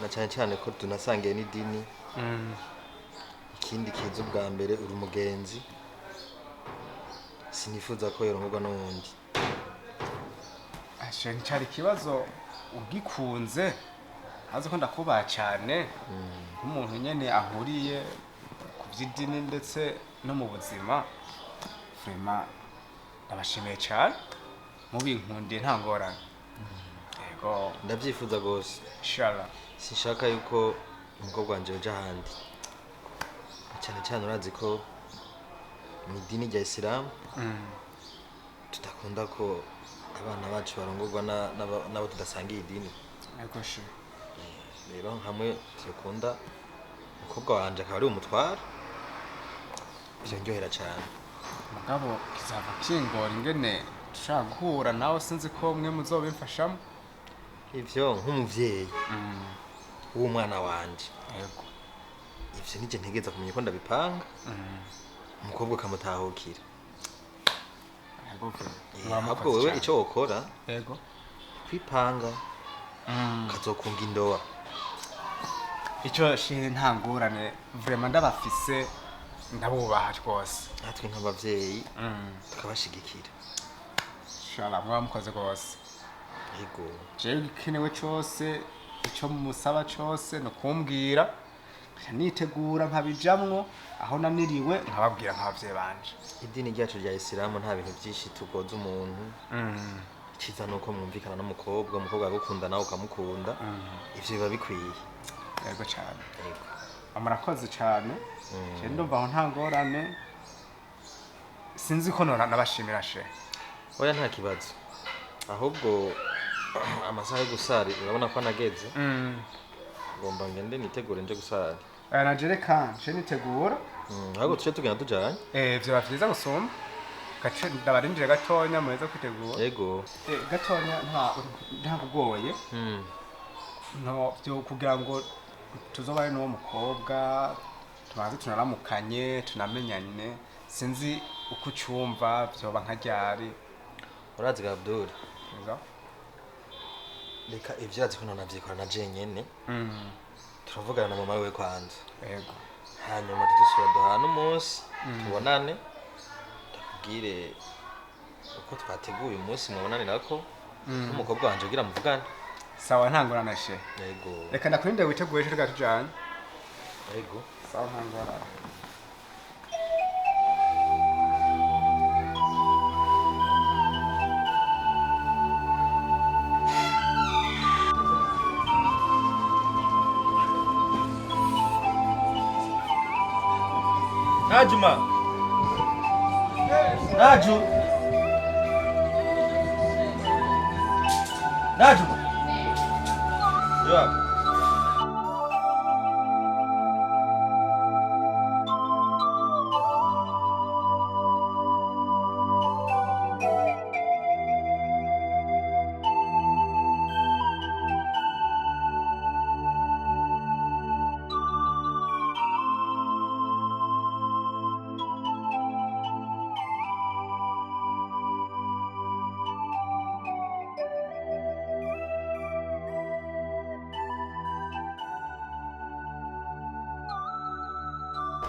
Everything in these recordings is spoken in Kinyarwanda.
na cyane cyane ko tunasangiye n'idini. Ikindi kiza ubwa mbere uri umugenzi, sinifuza ko yorongorwa n'uwundi. Asheni cyari kibazo ugikunze azi ko ndakubaha cyane nk'umuntu nyene ahuriye ku by'idini ndetse no mu buzima. Vraiment ndabashimiye cyane mubinkundiye nta ngorane. Yego Ndabyifuza gose. inshallah. Sinshaka yuko umukobwa wanje yoja ahandi. Cyane cyane urazi ko mu idini rya Islam tudakunda ko abana bacu barongorwa n'abo tudasangiye idini. Yego shi. Rero hamwe tukunda umukobwa wanje akaba ari umutwara, byongerera cyane. Mugabo kizava kingora ingene dushaka guhura nawe, sinzi ko mwe muzobimfashamo. Ivyo nk'umuvyeyi w'umwana wanje, Yego ivyo nije ntegeza kumenya ko ndabipanga, umukobwa akamutahukira. Yego Ahubwo wewe ico wokora Yego kwipanga kazokunga indoa. Ico shiri nta ngorane vraiment ndabafise ndabubaha rwose. Natwe nk'abavyeyi tukabashigikira. Inshallah mwamukoze rwose. Yego Jewe igikenewe cyose icyo musaba cyose no kumbwira nitegura nkabijamwo, aho naniriwe nkababwira nk'abavyeyi banje. idini ryacu rya Islam nta bintu byinshi tugoza umuntu. Iciza nuko mwumvikana n'umukobwa, umukobwa agukunda nawe ukamukunda, ivyo biba bikwiye. Yego cyane. Yego Murakoze cyane. Je ndumva aho nta ngorane, sinzi ko nabashimira she. oya nta kibazo, ahubwo amasaha yo gusari urabona ko anageze. Ngomba ngende nitegure nje gusari. Najere kanje nitegura. Ahubwo tuce tugenda tujanye. Vyo bavyiza gusoma gace ndabarindire gatonya muheza kwitegura. Yego Gatonya nta kugoye. No byo kugira ngo tuzobane n'uwo mukobwa tumaze tunaramukanye tunamenyane, sinzi uko ucyumva byoba nka ryari. urazi ga Abdul, Neza reka ivyo urazi ko nanavyikora na jenyene. Turavugana na mama we kwanza, yego hanyuma tudusubira duhana umunsi tubonane, ndakubwire uko twateguye umunsi mubonanirako n'umukobwa wanje ugira muvugane. sawa ntangorana she. Yego Reka ndakurinde witeguye ejo gatujanye. yego Sawa ntangorana. Najuma. Naju. Najuma. Yo.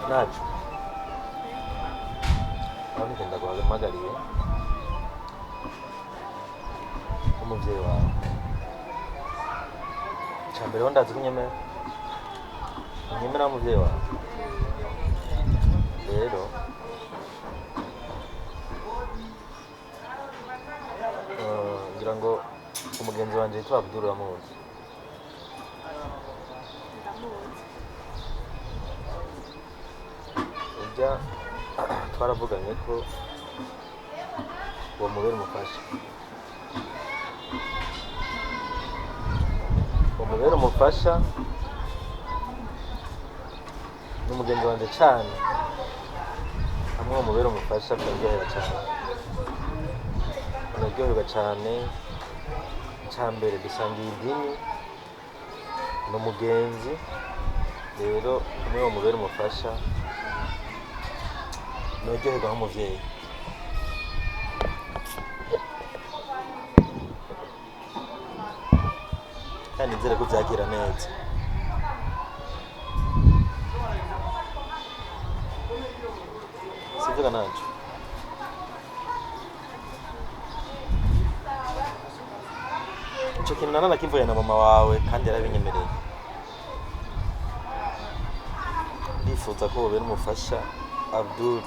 Naju. Wani kenda guhamagariye umuvyeyi wawe. Icambere ho ndazi kunyemera. Unyemera umuvyeyi wawe. Rero ngira ngo umugenzi wanje yitwa Abdul uramuzi. Ujya twaravuganye ko uwo mubera umufasha. Umubera umufasha n'umugenzi wanje cyane, hamwe umubera umufasha byaryohera cyane. Naryoherwa cyane. Icyambere dusangiye idini n'umugenzi, rero umwe umubera umufasha naryoherwa nk'umuvyeyi. Kandi nzere ko vyakira neza. kuvuga naco ico kintu nanakivuye na mama wawe kandi yarabinyemereye ndifuza ko wobera umufasha Abdul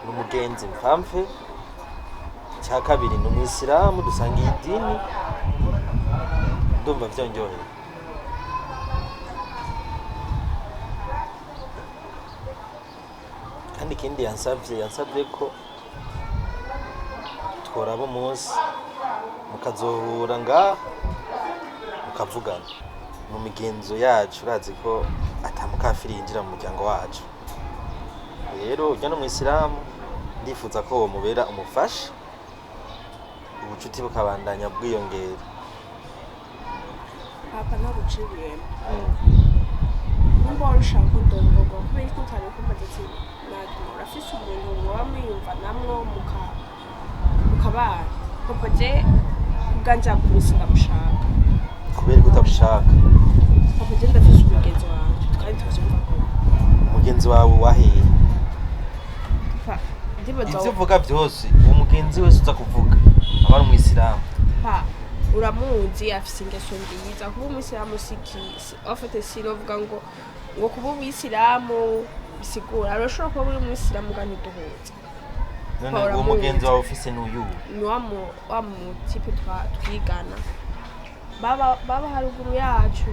n'umugenzi mpamve cya kabiri ni umwisilamu dusangiye idini ndumva vyonjoheye kandi ikindi yansavye ko tworaba umunsi mukazohura ngaha mukavugana mu migenzo yacu urazi ko atamukafiri yinjira mu muryango wacu rero ujya no mwisilamu ndifuza ko wo mubera umufasha ubucuti bukabandanya bwiyongera papa nagucibiyemo nimba warushaho kundongorwa kubera ko utari kumaze ati natuma urafise umuntu muba mwiyumva namwo mukabana papa je ubwanje akubise ndamushaka kubera ko utamushaka papa je ndafise umugenzi wanje kandi tuzumva ko umugenzi wawe wahiye papa ndibaza ivyo uvuga vyose uwo mugenzi wese uza kuvuga aba ari umwisilamu papa uramuzi afise ingeso nziza kuba umwisilamu sikisi afite sirovuga ngo kuba umwisilamu bisigura arashobora kuba uri umwisilamu kandi duhuza none uwo mugenzi wawe ufise n'uyu ni wa mu tipe twigana baba haruguru yacu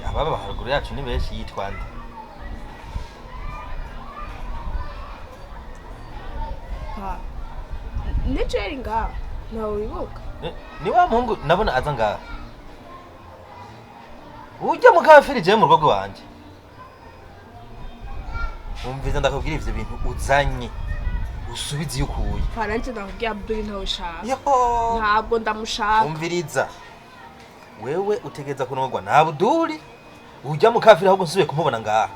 ababa haruguru yacu ni benshi yitwa nde nejo yari ngaha ntawe wibuka ni wa muhungu nabona aza ngaha ujya mukafiri jewe mu rugo rwanje umviza ndakubwira ivyo bintu uzanye usubize iyo ukuye faranje ndakubwira Abdul ntawe ushaka yoho ntabwo ndamushaka umviriza wewe utegeza kunogwa na Abdul ujya mukafiri ahubwo nsubiye kumubona ngaha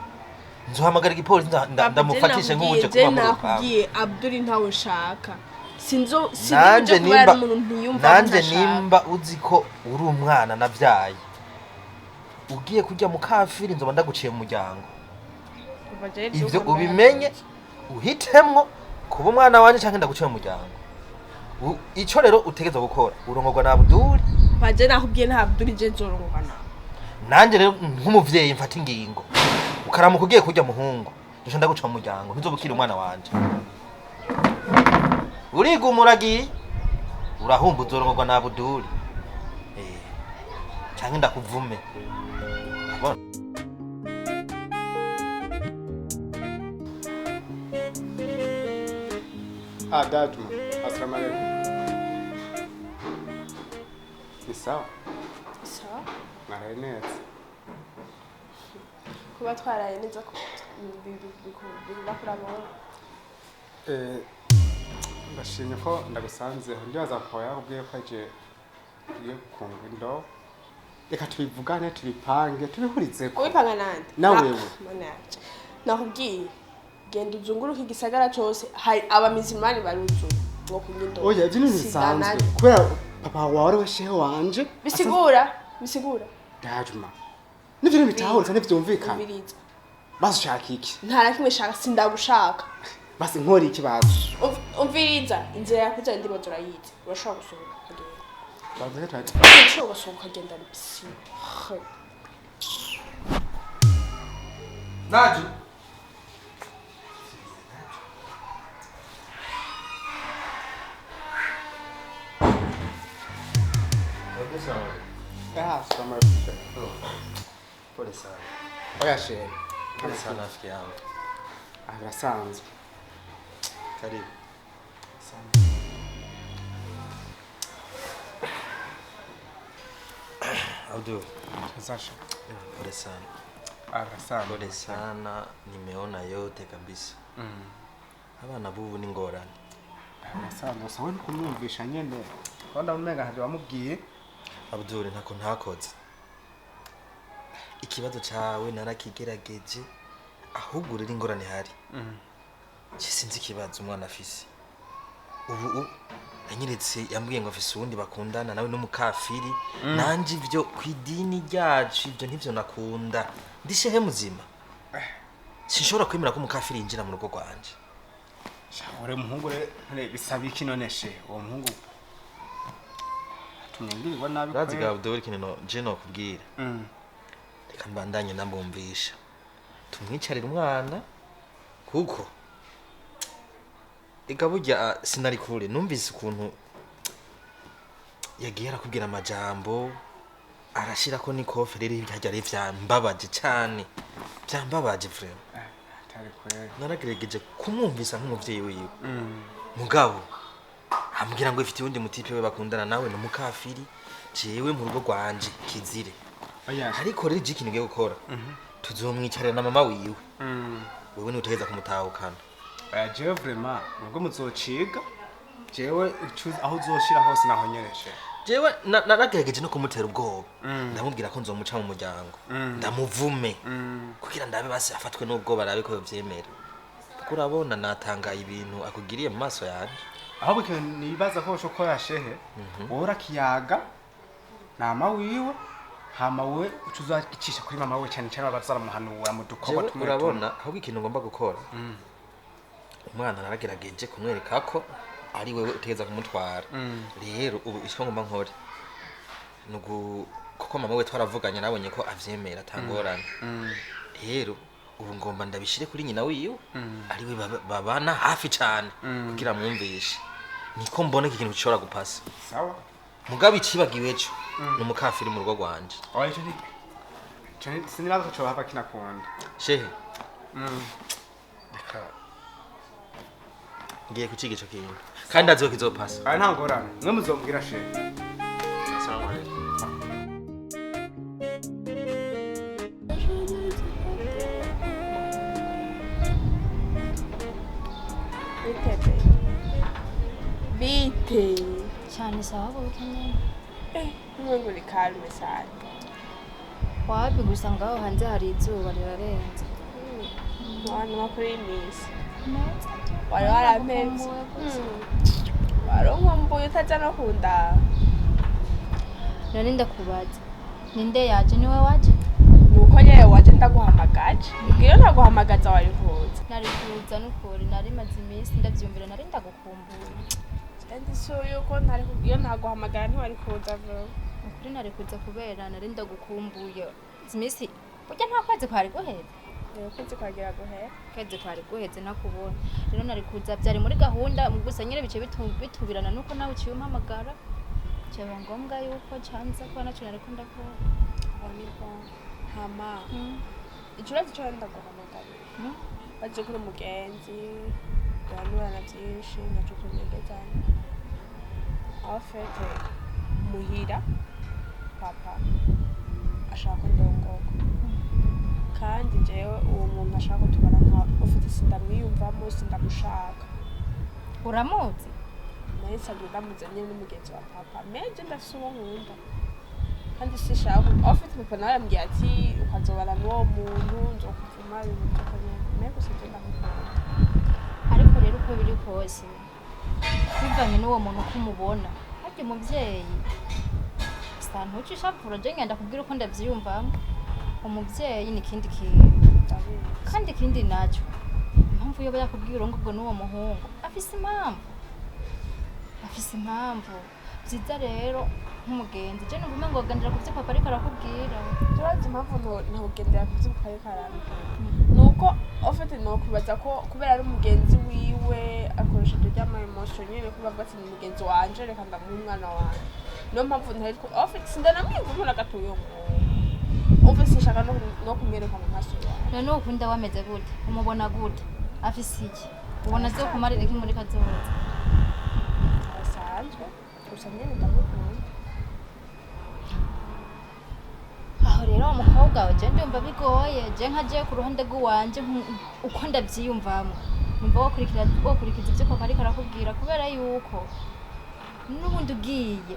nzohamagara igipolisi ndamufatishe nk'uje kuba mu rupangu nakubwiye Abdul ntawe ushaka sinzo kubera umuntu ntiyumva nanje nimba uzi ko uri umwana navyaye ugiye kujya mukafiri nzoba ndaguciye mu muryango ivyo ubimenye uhitemwo kuba umwana wanje canke ndaguciye mu muryango ico rero utegeza gukora urongorwa na Abdul baje nakubwiye nta Abdul je nzorongorwa na nanje rero nk'umuvyeyi mfata ingingo ukaramuka ugiye kujya muhungu nje ndaguca mu muryango ntuzobukira umwana wanje uriga umuragi urahumba uzorongorwa na Abdul canke ndakuvume Dadu, assalamu alaikum. Ni sawa? sawa Mwaraye neza. kuba twaraye neza ko bikuramo Ndashimye ko ndagusanze ndibaza ko yakubwiye ko aje yo kunga indo. Reka tubivugane tubipange tubihurize ko. ubipanga nande Nawewe. manaje nakubwiye genda uzunguruka igisagara cyose hari abamizimani baruzura ngo kunyindo Oya, ivyo ntibisanzwe. Kubera papa wawe we shehe wanje. bisigura Dajuma. Nivyo bitahuriza ntivyumvikana. ubiriza Basi ushaka iki? nta na kimwe shaka sindagushaka Basi nkora iki bazi? umviriza inzira yakuza ndimo turayizi urashobora gusohoka ukagenda Bazi tati. urashobora gusohoka ukagenda bisi Naju. Sama pole sana oya shehe. pole sana rafiki yangu Birasanzwe. karibu Abdul Sasha. pole sana Birasanzwe. pole sana nimeona yote kabisa abana bubu ni ngorane Birasanzwe. Sawe kumwumvisha nyene. Wanda umenga haje wamubwiye. Abdul ntako ntakoze ikibazo cawe narakigerageje ahubwo rero ingorane hari sinzi ikibazo umwana afise ubu yanyeretse yambwiye ngo afise uwundi bakundana nawe n'umukafiri nanje ivyo kwidini ryacu ivyo ntivyo nakunda ndishehe muzima sinshobora kwemera ko umukafiri yinjira mu rugo rwanje. Ure muhungu re bisaba iki none she uwo muhungu tumyengirirwa nabi Urazi ga Abdul kineno je no kubwira. Reka mbandanye ndambumvisha. Tumwicarira umwana kuko ega burya sinari kure numvise ukuntu yagiye arakubwira amajambo arashira ko ni kofe rero byajya ari vyambabaje cyane byambabaje frère atari kwere naragerageje kumwumvisa nk'umuvyeyi wiwe mugabo ambwira ngo ifite undi mutipe we bakundana nawe no mukafiri jewe mu rugo rwanje kizire ariko rero ikintu ngiye gukora tuzomwicarira na mama wiwe wewe nutegeza kumutahukana jewe vraiment ubwo muzociga jewe aho uzoshira hose naho nyereshe jewe naragerageje no kumutera ubwoba ndamubwira ko nzomuca mu muryango ndamuvume kugira ndabe basi afatwe n'ubwoba arabe ko yovyemera kuko urabona natangaye ibintu akugiriye mu maso yanje aho bike nibaza ko shoko yashehe ora kiyaga nama wiwe hama we ucuza icisha kuri mama we cyane cyane abazara muhanura mu dukoba tumwe urabona aho ikintu ngomba gukora umwana naragerageje kumwereka ko ari wewe utegeza kumutwara rero ubu icyo ngomba nkore nugu kuko mama we twaravuganye nabonye ko avyemera atangorana rero ubu ngomba ndabishire kuri nyina wiwe ari we babana hafi cyane kugira mwumvishe niko mbona ikintu gishobora gupasa sawa mugabe ikibagiwe cyo numukafiri mu rugo rwanje oya cyo sinibaza ko cyo hava kinakunda shehe reka ngiye kuciga ico kintu kandi azo kizopasa aya ntangorana mwe muzombwira shehe assalamu alaykum Bite cyane sawa bukeneye nkungu ni kalme sana wapi gusa ngaho hanze hari izuba rirarenze mwana makuri misi wari warampenze waronkombuye utaja no kunda none ndakubaza ninde yaje niwe waje nuko nyene waje ndaguhamagaje iyo ntaguhamagaza wari kuza nari kuza n'ukuri nari maze iminsi ndavyumvira nari ndagukumbuye kandi so yuko iyo ntaguhamagara ntiwari kuza bro ukuri nari kuza kubera nari ndagukumbuye iminsi burya nta kwezi kwari guheze kwezi kwagira guhera kwezi kwari guheze nakubona rero nari kuza byari muri gahunda gusa nyine bice bitubirana nuko nawe uciye umpamagara cyaba ngombwa yuko canza ko naco nari kunda ko niko hama icurazi cyo ndaguhamagara baje kuri umugenzi banurana byinshi naco kunyegezana afete muhira papa ashaka ndongogo kandi jewe uwo muntu ashaka tubana nka ufite sindamwiyumvamo sindamushaka uramuzi naye sagenda muzanye n'umugenzi wa papa meje ndafise uwo nkunda kandi sishaka afite papa nawe yambwiye ati ukazobana n'uwo muntu nzokuvuma ibintu by'akanyene mego sagenda mukunda ariko rero uko biri kose bivanye n'uwo muntu kumubona harya umuvyeyi santuci shapura je ngenda kubwira uko ndavyiyumvamo umuvyeyi ni kindi kintu kandi kindi naco impamvu yoba yakubwira ngo ubwo n'uwo muhungu afise impamvu vyiza rero nk'umugenzi je numva ngo gandira kuvyo papa ariko arakubwira turazi impamvu ntugendera kuvyo papa ariko arambwira nuko ofite nokubaza ko kubera ari umugenzi wiwe akoresheje ry'ama emotion nyene kuba bati ni umugenzi wanje reka ndamuha umwana wanje niyo mpamvu ntari ofite sindanamwiyumva na gatoyo ofite sinshaka no kumwereka mu maso yawe none ukunda wameze gute umubona gute afise iki ubona zo kumarira iki muri kazoza asanzwe gusa nyene ndamukunda aho rero umukobwa wawe je ndumva bigoye je nkaje ku ruhande rw'uwanje uko ndavyiyumvamo numva wakurikiza ivyo papa ariko arakubwira kubera yuko n'ubundi ugiye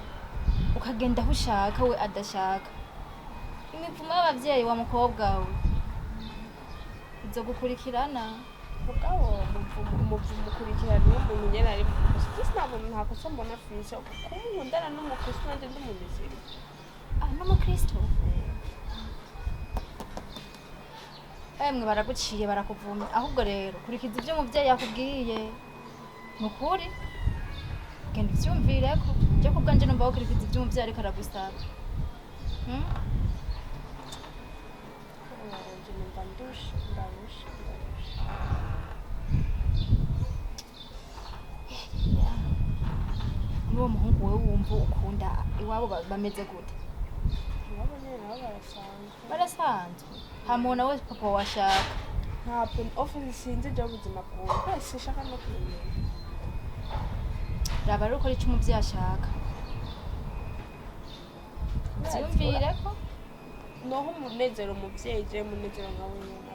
ukagenda aho ushaka we adashaka imivumo y'abavyeyi wa mukobwa we izogukurikirana mugabo umukurikirana n'umuntu nyene ari mukosa gisi ntabona ntakosa mbona afise kumukundana n'umukristo nanje ndi umuzima n'umukristo emwe baraguciye barakuvuma ahubwo rero kurikiza ibyo umuvyeyi yakubwiye nukuri genda uvyumvireko je kubwanje numva kurikiza ibyo umuvyeyi ariko aragusaba n'uwo muhungu wewe wumva ukunda iwabo bameze gute barasanzwe hamona we papa washaka ntabwo office sinzi ibyo buzima bwawe sishaka no kumenya raba rero ukora icyo umuvyeyi ashaka vyumvireko noho umunezero umuvyeyi je umunezero nkawe nyene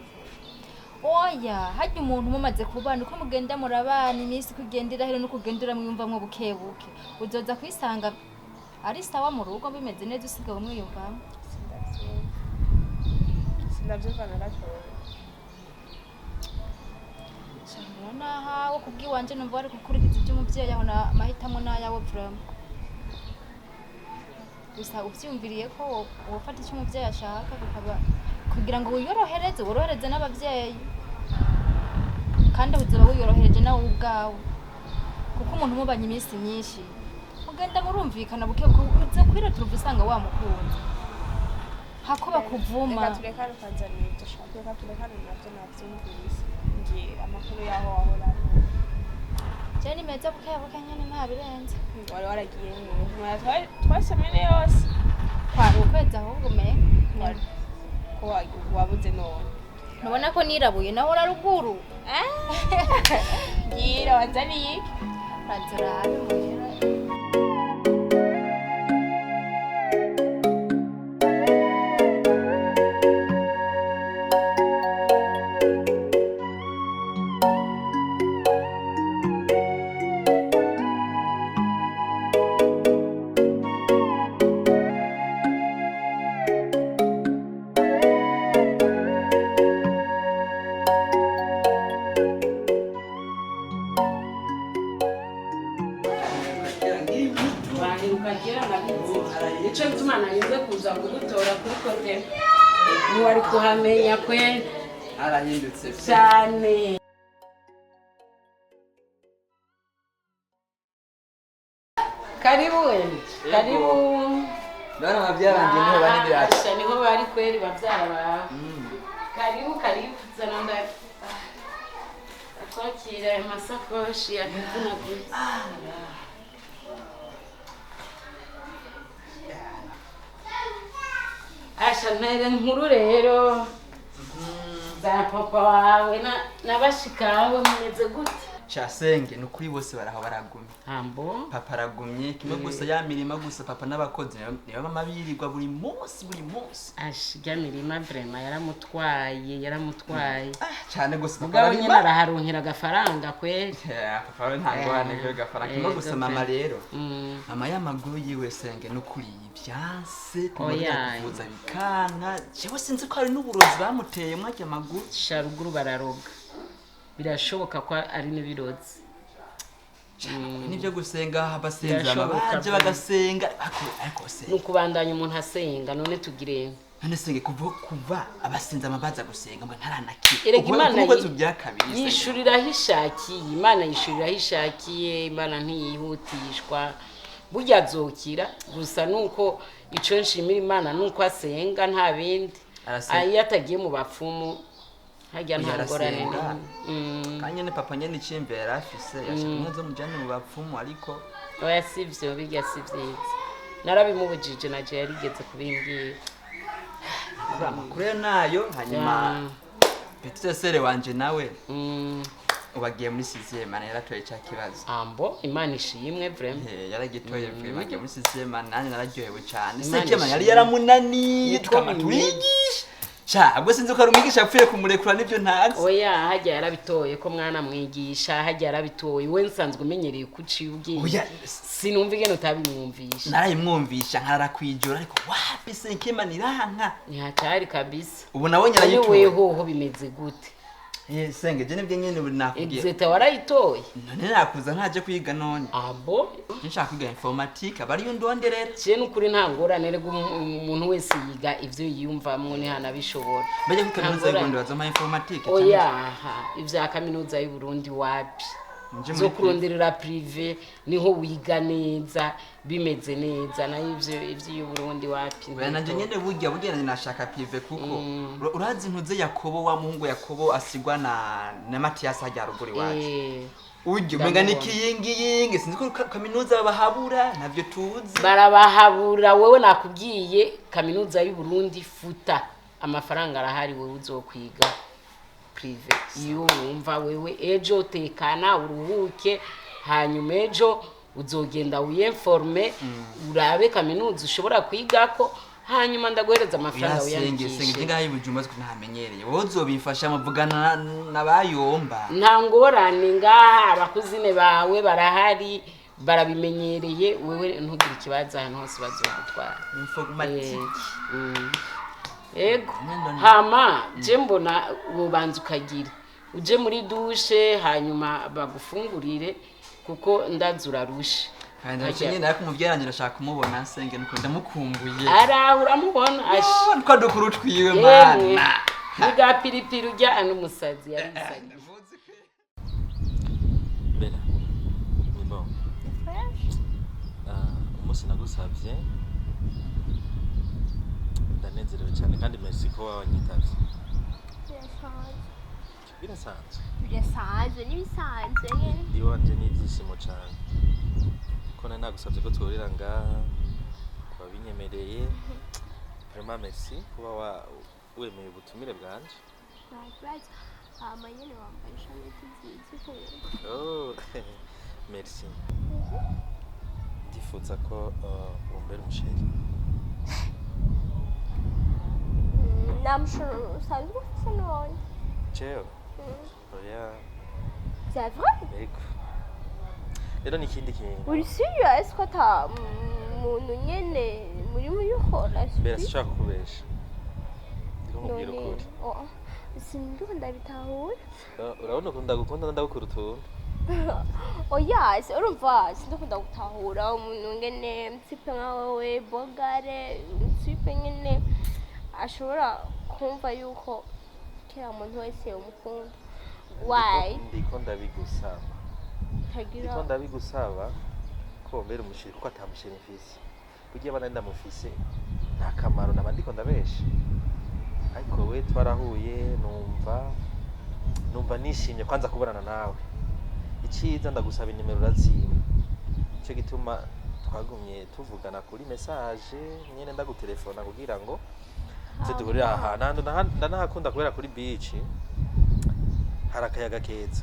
oya harya umuntu mumaze kubana uko mugenda murabana iminsi kugendera hero no kugendera mwiyumvamwo bukebuke uzoza kwisanga ari sawa mu rugo bimeze neza usigaye mwiyumvamo sinavyumva naratoye cyangwa naha wo kubwiwanje numva ari gukurikiza ibyo umuvyeyi aho na mahitamo nayawe vraiment gusa uvyumviriye ko wofata icyo umuvyeyi ashaka bikaba kugira ngo worohereze n'abavyeyi kandi uzoba wiyorohereje nawe ubwawe kuko umuntu mubanye iminsi myinshi ugenda murumvikana buke uze kwiratira ubusanga wamukunze hako bakuvuma reka turekane Tanzania dushaka reka turekane navyo navyumvise ngira amakuru yaho wahorana je ni meza buke nyene nta birenze wari waragiye twasemene yose kwari ukwezi ahubwo ko wabuze none nubona ko nirabuye naho raruguru ngira wanzaniye iki bazirabe muhera icyo gituma narize kuza kugutora kuri kote ntiwari kuhamenya kweli arahindutse cyane karibu wende karibu none abavyeyi banje niho bari biraje asha niho bari kweli bavyara bawe karibu zananda akwakira amasakoshi yavunaguritse asha ntere nkuru rero za papa wawe n'abashikawe mumeze gute Chasenge nukuri bose baraho baragumye ambo papa aragumye kimwe gusa ya mirima gusa papa n'abakozi niyo mama birirwa buri munsi ashya mirima vraiment yaramutwaye cyane gusa mugabo nyine araharunkira agafaranga kweli papa we ntangwane kwe gafaranga kimwe gusa mama rero mama y'amaguru yiwe senge nukuri ibyanse kuvuza bikana jewe sinzi ko ari n'uburozi bamuteye mwajya maguru sharuguru bararoga birashoboka ko ari n'ibirozi nibyo gusenga basenza baje bagasenga ariko se nukubandanya umuntu asenga none tugire none senge kuva abasenza amabaza gusenga ngo ntaranakira erega imana byakabiri yishurira hishakiye imana yishurira hishakiye imana ntiyihutishwa burya azokira gusa nuko ico nshimira imana nuko asenga nta bindi ayi atagiye mu bapfumu hajya ntangorane kanye ne papa nyene icimbera afise yashaka zo mujane mu bapfumu ariko oya sivyo bijya sivyiza narabimubujije naje yarigeze kubimbwira kure nayo hanyuma petite sere wanje nawe ubagiye muri 6e mana yaratoye ca kibazo ambo imana ishimwe vraiment yaragitoye vraiment agiye muri 6e mana nararyohewe cyane seke mana yari yaramunaniye tukamatuyigisha ubwo sinzi ko ari umwigisha apfuye kumurekura nibyo ntazi oya hajya yarabitoye ko mwana mwigisha hajya yarabitoye we nsanzwe umenyereye kuciye ubwiye sinumva igeno utabimwumvisha narayimwumvisha nkarara kwijora ariko wapi senkema niranka ntihacyari kabisa ubu nabonye arayitoye wewe hoho bimeze gute senge je nibyo nyene buri nakubwiye exete warayitoye none nakuza ntaje kwiga none abo nshaka kwiga informatique abari yo ndonderera je n'ukuri nta ngorane rego umuntu wese yiga ivyo yiyumvamwo ni hana bishobora beje ku kaminuza y'u Burundi bazoma informatique oya ivya kaminuza y'u Burundi wapi zo kuronderera privé niho wiga neza bimeze neza na ivyo y'u Burundi wapi oya nanje nyene burya nashaka privé kuko urazi ntuze Yakobo wa muhungu Yakobo asigwa na Matias hajya ruguri wacu ujye umenga nikiyingi sinzi ko kaminuza babahabura navyo tuzi barabahabura wewe nakubwiye kaminuza y'u Burundi futa amafaranga arahari wewe uzokwiga privé iyo wumva wewe ejo tekana uruhuke hanyuma ejo uzogenda wiyenforme urabe kaminuza ushobora kwigako hanyuma ndaguhereza amafaranga uyandikishe senge ngaho ibujumba ntamenyereye wowe uzobifasha muvugana nabayomba nta ngorane ngaha abakuzine bawe barahari barabimenyereye wewe ntugire ikibazo ahantu hose bazogutwara informatique ego hama je mbona ubanza ukagira uje muri dushe hanyuma bagufungurire kuko ndazura rushe kandi nyine ariko umuvyaranje ndashaka kumubona senge nuko ndamukumbuye uramubona ashi twa dukuru twiwe mana niga piripiri ujya n'umusazi yarizanye bera ni bon umunsi nagusavye ndanezerewe cyane kandi merci ko wanyitavye birasanzwe n'ibisanzwe nyene iwanje n'ibyishimo cyane ko nagusavye ko tworera ngaha wabinyemereye vraiment merci kuba wemeye ubutumire bwanje ntakibazo hama nyene wambaye ishaneti nziza oh merci ndifuza ko umbera umusheri namushoro usanzwe ufise none jewe oya c'est vrai ego rero n'ikindi kintu uri serious ko ata muntu nyene muri hora mbera sinshaka kubesha ndiko nkubwira ukuri sinduko ndabitahura urabona ko ndagukunda ndagukura utuntu oya urumva sindukunda gutahura umuntu ngene msipe nkawe bogare msipe nyene ashobora kumva yuko kera muntu wese umukunda why ndiko ndabigusaba tagira ndiko ndabigusaba ko mbere umushiri ko atamushiri mfise kugiye bana ndamufise nta kamaro nabandiko ndabesha ariko we twarahuye numva nishimye kwanza kuburana nawe iciza ndagusaba inimero urazima cyo gituma twagumye tuvugana kuri message nyene ndagutelefona kugira ngo duhurira ahantu ndanahakunda kubera kuri beach hari akayaga keza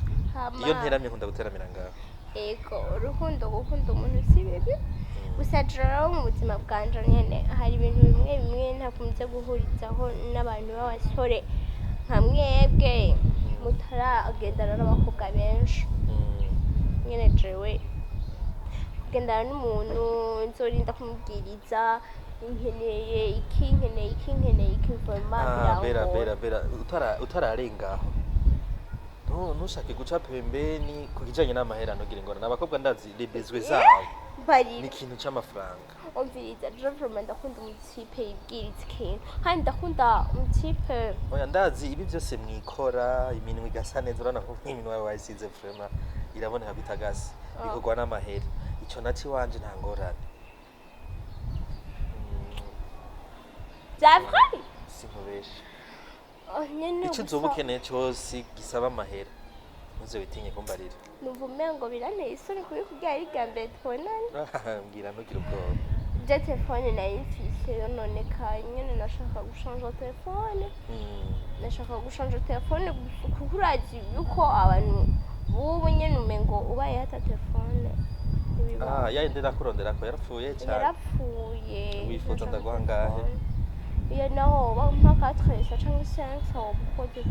iyo nteramye nkunda guteramira ngaho ego urukundo gukunda umuntu si bibi gusa rero mu buzima bwanje nyene hari ibintu bimwe ntakunze guhurizaho n'abantu b'abasore nka mwebwe mutaragendana n'abakobwa benshi nyene jewe kugendana n'umuntu nzorinda kumubwiriza nkeneye iki mvoma bera utararengaho ntushake guca pembeni ku kijanye n'amahera ntugire ingorane abakobwa ndazi rebezwe zabo ni ikintu c'amafaranga umviriza jewe ndakunda umutipe yibwiriza ikintu kandi ndakunda umutipe oya ndazi ibi byose mwikora iminwe igasa neza urabona ko nk'iminwe yawe wayisize vraiment iraboneka ko itagase bikorwa n'amahera ico naci wanje nta ngorane c'est vrai sinkubesha nyene ico uzoba ukeneye cyose gisaba amahera ntuze witinye kumbarira numva umengo biranteye isoni kubikubwira ari bwa mbere tubonana mbwira ntugire ubwoba je telefone nayo mfise yononekaye nyene nashaka gushanja telefone kuko urazi yuko abantu bubu nyene umengo ubaye hata telefone yayindi ndakurondera ko yarapfuye cyane yarapfuye wifuza ndaguha ngahe iyo naho bampa 4 cyangwa 5 ubukoze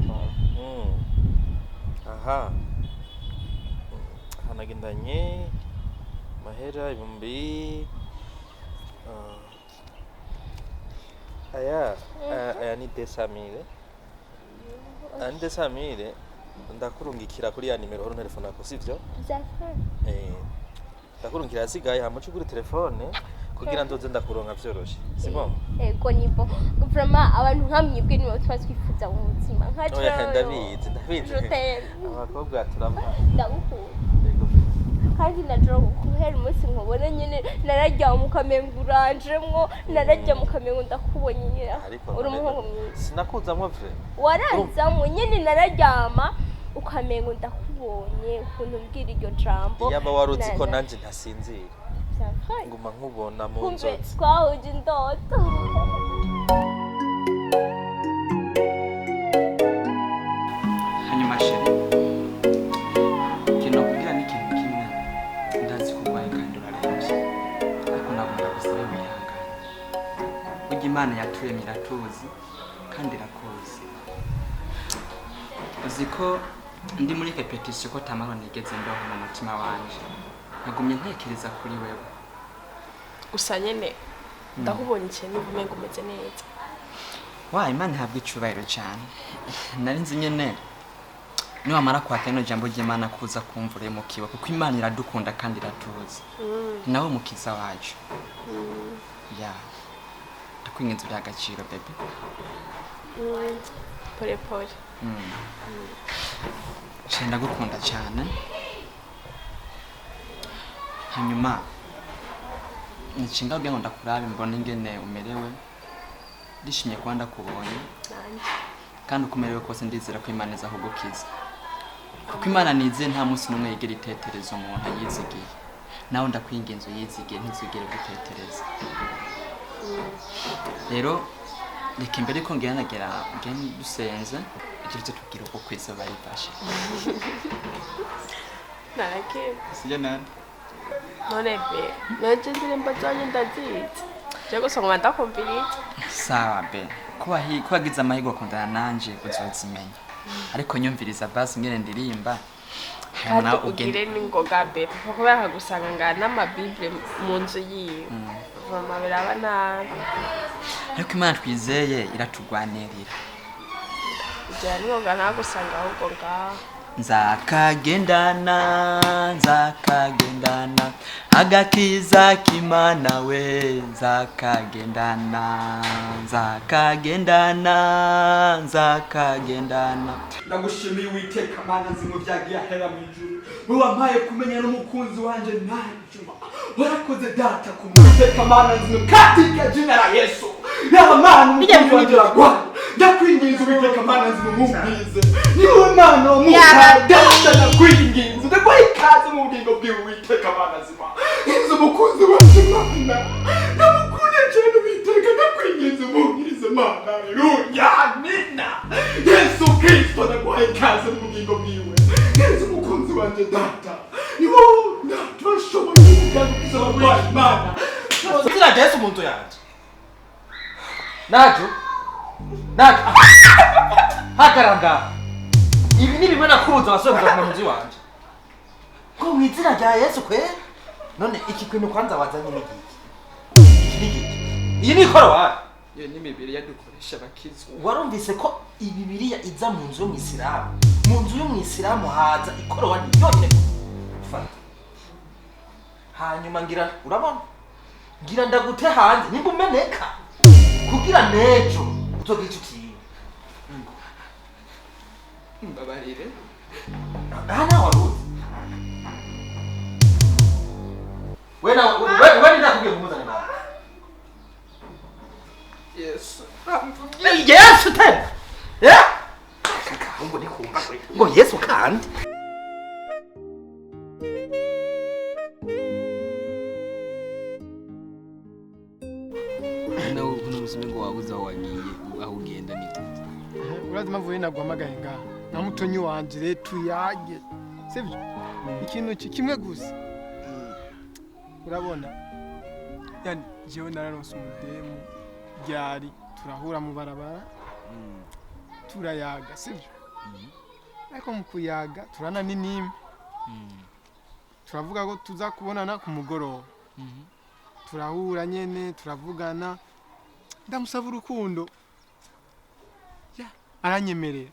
aha hanagendanye mahera ibumbi aya ni 200,000 ani 200,000 ndakurungikira kuri ya nimero horo telefone yako sivyo byafana ndakurungikira asigaye hamucu kuri telefone kugira ndoze ndakuronka vyoroshe sibwo ego nibo vraiment abantu nkamwibwe nibo twatwifuza mu mutima nka oya ndabizi abakobwa turama ndagukunda kandi najoro guhera umunsi nkubona nyene narajya mukamenga uranjemwo narajya mukamenga ndakubonye nyene uri umuhungu mwiza sinakuzamwo vre waranzamwe nyene nararyama ukamenga ndakubonye ukuntu mbwira iryo jambo yaba waruzi ko nanje ntasinzira nguma nkubona mu nzozi twahuje indoto hanyuma sheri kino kugira n'ikintu kimwe ndazi kurwaye kandi urarembye ariko nagomba gusaba wihangane burya Imana yaturemye iratuzi kandi irakuzi uzi ko ndi muri repetition ko tamaro nigeze ndoha mu mutima wanje nagumye ntekereza kuri wewe gusa nyene ndahubonye ikintu umenga umeze neza wa Imana ihabwa icubahiro cyane nari nzi nyene niwamara kwaka ino jambo ry'Imana kuza kumvura mu kiba kuko Imana iradukunda kandi iratuzi nawe mukiza wacu ya ndakwinginze by'agaciro baby pole pole Shenda gukunda cyane hanyuma nshinga byango ndakurabe mbona ingene umerewe ndishimye kwa ndakubonye kandi ukumerewe kose ndizera ko Imana iza kugukiza kuko Imana nize nta munsi numwe yigera itetereza umuntu yizigiye nawe ndakwingenzo yizigiye ntizigere gutetereza rero reka imbere ko ngiranagera ngeni dusenze igihe tugira uko kweza barifashe narake sije nani none be naje ndirimbo zanye ndazizi je gusoma ndakumviriza sawa be kuba gize amahirwe akundana nanje uzozimenya ariko nyumviriza basi ngene ndirimba kandi ugire n'ingoga be kuko bakagusanga ngana amabible mu nzu yiwe mama biraba nabi ariko Imana twizeye iratugwanirira ujya n'ingoga nagusanga ahubwo ngaho nzakagendana agakiza k'Imana we nzakagendana ndagushimiye Uwiteka Mana nzimo byagiye ahera mu ijuru wowe wampaye kumenya n'umukunzi wanje najuma warakoze data ku Uwiteka Mana nzimo katika jina la Yesu ya Mana umukunzi wanje ragwa ndakwinginze Uwiteka Mana nzimo mumbize niwe Mana data ndakwinginze ndakwaye ikaze mu bugingo bwiwe Uwiteka Mana nzima inzu umukunzi wanje Mana namukunda cyane Uwiteka ndakwinginze mumbize Mana haleluya amina Yesu Kristo ndakwaye ikaze mu bugingo bwiwe inzu umukunzi wanje data niwe turashoboye kuganiriza abarwayi Mana Sira Yesu muntu yanje Najo hagaranga ibi ni bimwe nakubuza basore kuza mu nzu wanje ko mwizira rya Yesu kwe none iki kintu kwanza wazanye n'igiki iyi ni korowani iyo ni mibiri yadukoresha bakizwa warumvise ko ibibiriya iza mu nzu y'umwisilamu mu nzu y'umwisilamu haza ikorowani yonyine fata hanyuma ngira urabona ngira ndagute hanze nimba umeneka kugira nejo uzogica utiye mbabarire hana waruzi wewe ndakubwiye kumuzana nawe Yesu Yesu tena ngo nikumva ngo Yesu kandi nawe ukuntu ubuzima ngo wabuze aho wagiye aho ugenda ni urazima vuye naguhamagaye ngaha na mutonyi wanje rero tuyage sivyo ikintu kimwe gusa urabona yani jewe nararonse umudemu ryari turahura mu barabara turayaga sivyo ariko mu kuyaga turana n'inime turavuga ko tuza kubonana ku mugoroba turahura nyene turavugana ndamusaba urukundo ya aranyemerera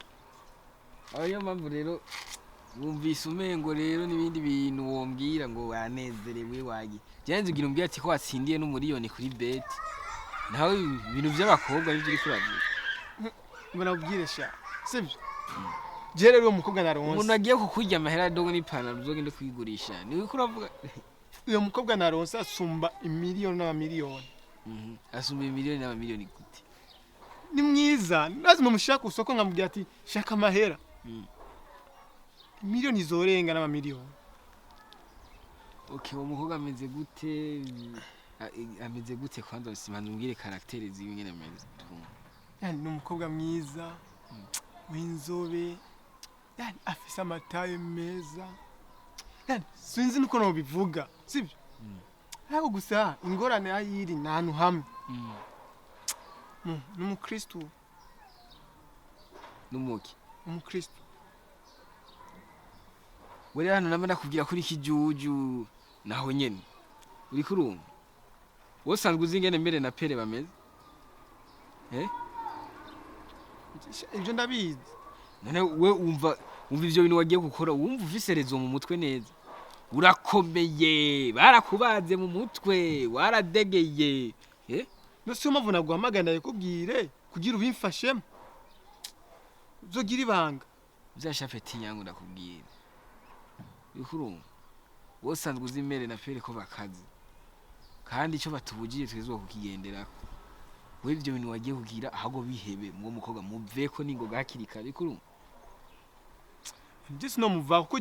ayo mpamvu rero wumvise umengo rero n'ibindi bintu wombwira ngo wanezerewe wagi byanze ugira umbwira ati ko watsindiye n'umuriyoni kuri bet nawe ibintu by'abakobwa nibyo uri kuragira mbona ubwire sha sibyo je rero umukobwa naronse umuntu agiye kukurya amahera dogo n'ipantaro uzogende kwigurisha niwe kuravuga uyo mukobwa naronse asumba imiliyoni n'amamiliyoni asumba imiliyoni n'amamiliyoni gute ni mwiza lazima mushaka usoko nkamubwira ati shaka amahera miliyoni zorenga n'amamiliyoni okay uwo mukobwa ameze gute ameze gute kwanza usimanze umbwire karaktere ziwe ngene ameze yani ni umukobwa mwiza w'inzobe yani afise amataye meza yani sinzi nuko no bivuga sibyo ariko gusa ingorane ayiri nanu hamwe n'umukristo n'umuki umukristo wari hano namara kugira kuri kijuju naho nyene uri kurumva wosanzwe uzingene mbere na pere bameze ibyo ndabizi none we umva ivyo bintu wagiye gukora wumva ufise rezo mu mutwe neza urakomeye barakubaze mu mutwe waradegeye nose mpamvu naguhamagara kubwire kugira ubimfashemo uzogira ibanga byashafeti yangu ndakubwira bikurumva wosanzwe uzimere na pere ko bakazi kandi icyo batubugiye twezwa kukigenderako we ibyo bintu wagiye kugira ahubwo bihebe mwo mukobwa muveko ningoga hakiri kare bikurumva ndetse no muva kuko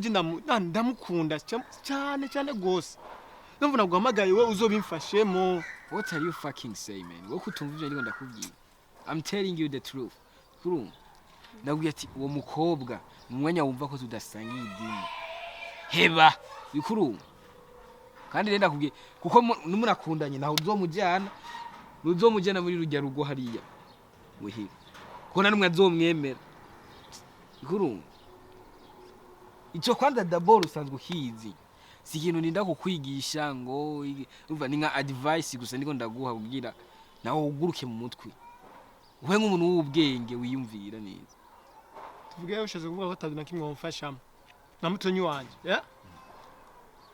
ndamukunda cyane cyane gose ndumva naguhamagaye we uzobimfashemo. What are you fucking saying, man? Wo kutumva ivyo ndiko ndakubwira. I'm telling you the truth. Kurumva ndabwiye ati uwo mukobwa mu mwanya wumva ko tudasangiye idini heba bikurumva kandi renda kubwiye kuko numunakundanye naho uzomujyana muri rujya rugo hariya wehe ko namwe azomwemera bikurumva icyo kwanza d'abord usanzwe uhizi si ikintu ninda kukwigisha ngo umva ni nka advice gusa ndiko ndaguha kugira naho uguruke mu mutwe uwe nk'umuntu w'ubwenge wiyumvira neza tuvuge ushaze kuvuga ko ataduna kimwe wamfashamo na mutonyi wanje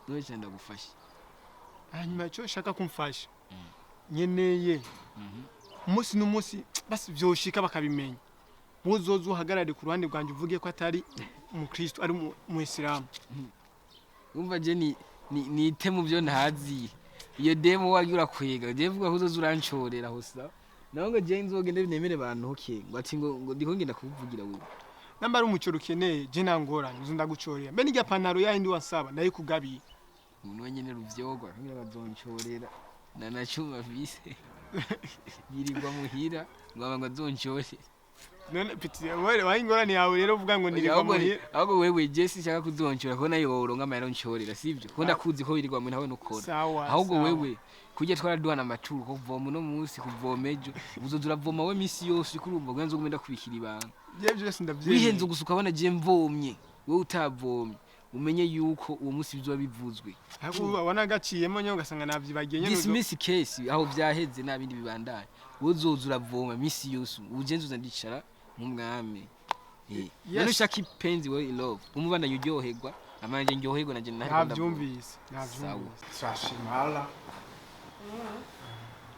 niwe cyenda gufasha hanyuma cyo shaka kumfasha nyeneye umunsi n'umunsi basi byoshika bakabimenya muzozo uhagarare ku ruhande rwanje uvuge ko atari umukristo ari mu Islam. Umva je ni itemu byo ntazi iyo demo wagira kwega je vuga ko uzozuranchorera hosa naho ngo je nzogende nemere bantu hoke ngo ati ngo ndiko ngenda kuvugira wewe namba ari umucyo rukeneye je nangora nzo ndagucorera mbe nijya panaro yindi wansaba nayo kugabiye umuntu wenyene ruvyogwa ngira bazonchorera nanacuma vise yirirwa muhira ngaba ngo azonchore none piti wayingorani yawe rero uvuga ngo nirirwa muhira ahubwo wewe Jesse cyaka kuzonchora ko nayo woronka amahera nchorera sivyo ko ndakuzi ko wirirwa mu nawe nukora ahubwo wewe kujya twaraduhana amaturu ko kuvoma no munsi kuvomejo uzoduravoma we misi yose kurumva gwanzo gumenda kubikira ibanga je byose ndavye wihenze gusuka abana je mvomye wewe utavomye umenye yuko uwo munsi bizoba bivuzwe ahubwo abana gaciyemo nyo gasanga navyibagiye nyene this miss case aho byaheze nabindi bibandaye uzozuravoma misi yose ugenzuza ndicara nk'umwami none ushaka ipenzi we love umubanda yuryoherwa amanje ndyoherwa naje navyumvise Swashimala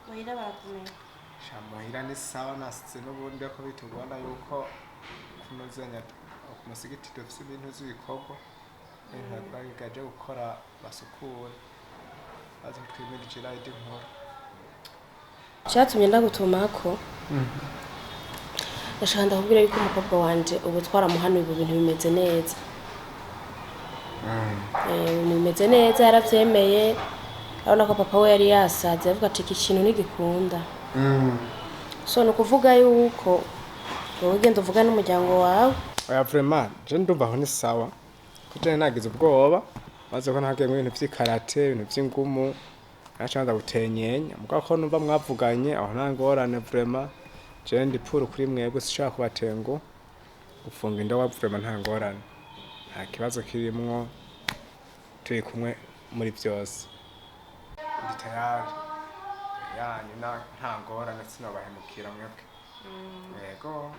Muhira barakumenya. Shamuhira ni sawa nasitse n'ubundi ko bitugwana yuko kunozanya kumusigiti dufise ibintu z'ibikorwa ntabwo gukora basukure bazi twimirije ride nkora cyatumye ndagutumako ndashaka ndakubwira yuko umukobwa wanje ubu twaramuhanuye ibintu bimeze neza bimeze neza yaravyemeye abona ko papa we yari yasaze avuga ati iki kintu nigikunda so no kuvuga yuko wowe genda uvuga n'umuryango wawe oya vraiment je ndumva aho ni sawa kutene nagize ubwoba maze ko ntagiye mu bintu by'ikarate ibintu by'ingumu nacanza gutenyenya mugako ko numva mwavuganye aho ntangorane vraiment je ndi puru kuri mwebwe sishaka kubatengo gufunga inda wa vraiment ntangorane nta kibazo kirimwo turi kumwe muri byose ndi tayari yani ntangorane sinabahemukira mwebwe yego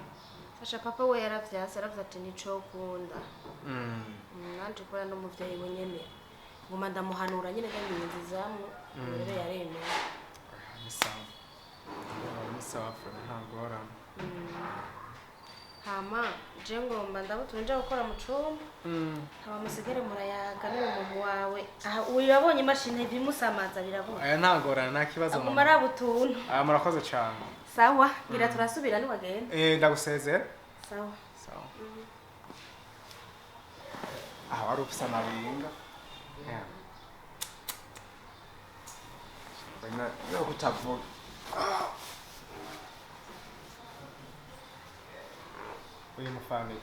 asha papa we yaravyase aravuze ati nico kunda nanje kora no muvyeyi we nyene ngoma ndamuhanura nyene ndanyinzizamwe rero yaremeye ni sawa fana ntagorana hama je ngomba ndabutura nje gukora mu cumba hama musigere murayaga n'umuntu wawe aha uyabonye imashini bimusamaza birabura aya ntagorana nta kibazo aguma arabutuntu murakoze cyane sawa ngira turasubira ni wagenda ndagusezera sawa sawa aha wari ufise amabinga wena yo kutavuga uyu mufani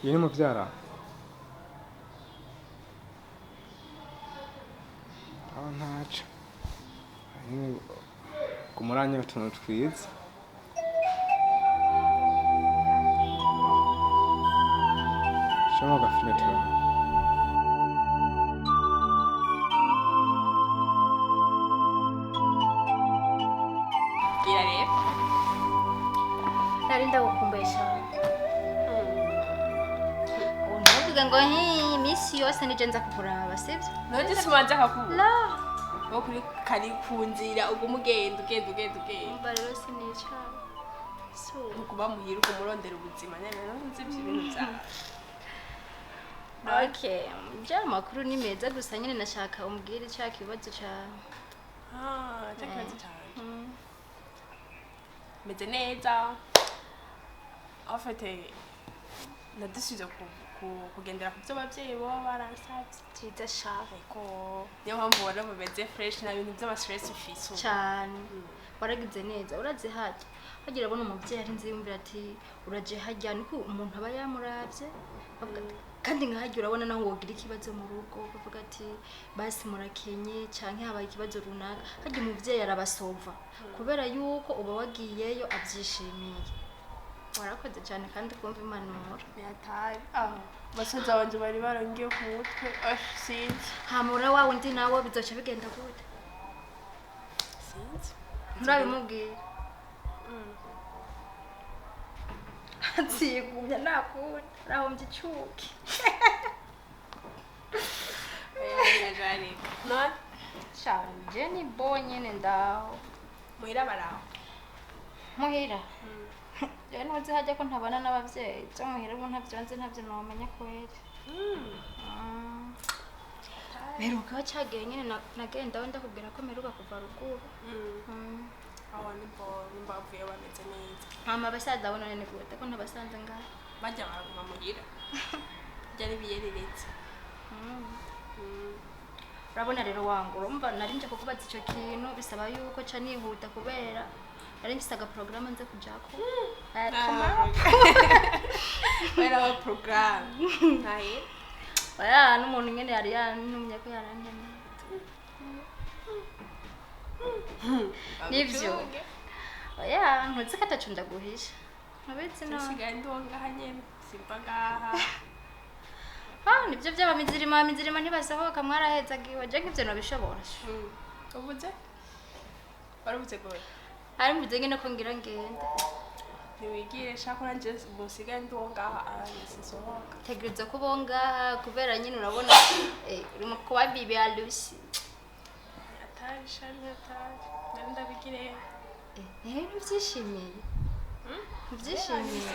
iyi ni muvyara aho ntaca kumuranye utuntu twiza shamo gafilme turana birareba nari ndagukumbesha ntuvuge ngo iminsi yose nije nza kukuraba sibyo none simanza kakubura la wo kuri kari kunzira uguma ugenda umva rero sinicara so ukuba muhira ukumurondera ubuzima nyene rero nzi ibintu byawe okay bya makuru ni meza gusa nyine nashaka umbwire cya kibazo cyawe cyakazi cyane meze neza afite nadisize kugendera ku byo ababyeyi baba baransabye cyiza shaka ko niyo mpamvu ubona mumeze fresh na bintu by'amastress ufise cyane waragize neza uraze hajya hagira abona umubyeyi ari nzi yumvira ati uraje hajya niko umuntu aba yamuravye kandi nkahajya urabona naho wogira ikibazo mu rugo bavuga ati basi murakenye canke habaye ikibazo runaka hajya umubyeyi arabasova kubera yuko uba wagiyeyo abyishimiye warakoze cyane kandi kumva impanuro yatari basaza banje bari barangiye ku mutwe sinzi hamura wa undi nawe bizoca bigenda gute sinzi nturabimubwira nsigumya nakuri rahombye icuki none shanje ni bo nyene ndaho muhira baraho muhira rero ntuzi hajya ko ntabana n'abavyeyi byo muhira ubu ntavyonze ntavyo nomenya kweri meruka cyagiye nyene nagenda wenda kubwira ko meruka kuva ruguru aho nimba bavuye bameze neza hama abasaza bo none gute ko ntabasanze ngaho bajya baraguma muhira byari biyereretse urabona rero wangu urumva nari nje kukubaza icyo kintu bisaba yuko ca nihuta kubera nari mfise agaporogaramu nze kujako wera wa porogaramu naye oya n'umuntu nyene yari yantumye ko yarandemye nivyo oya ntuzi ko atacu ndaguhisha ntubizi no nsigaye ndongaha nyene simba ngaha nivyo vy'abamizirima ntibasohoka mwarahezagiwe je nk'ivyo nobishobora ubuze warabuze goye hari mvuze nyene ko ngira ngende ntiwigire shaka nanje musigaye ndongaha sisohoka tegereza ko bongaha kubera nyine urabona urimo kuba bibi ya Lucy atari shari atari nari ndabigire ntibyishimiye ntibyishimiye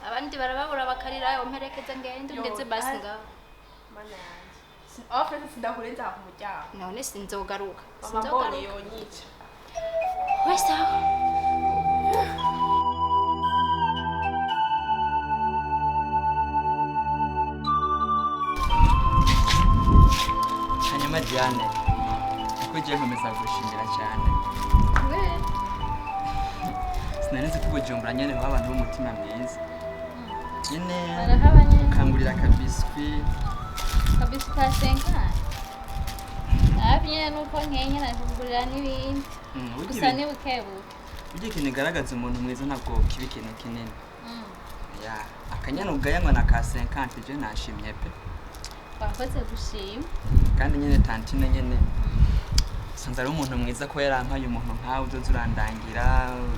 abandi barababura bakarira umperekeza ngende ugeze basi ngaho mana yanjye ofete sindakurenza ku muryango none sinzogaruka sinzogaruka yonyica wese aho hanyuma Diane uko ugiye nkomeza gushimira cyane sinarizi ko ubujumbura nyene baba abantu b'umutima mwiza nyene ukangurira akabiswi ka senkani nyene nuko nkenye nakugurira n'ibindi gusa ni bukebuke burya ikintu igaragaza umuntu mwiza ntabwo kiba ikintu kinini ya akanyana ugayanywa na ka 50 je nashimye pe wakoze gushima kandi nyene tantine nyene sanze ari umuntu mwiza ko yarampaye umuntu nkawe uzoza urandangira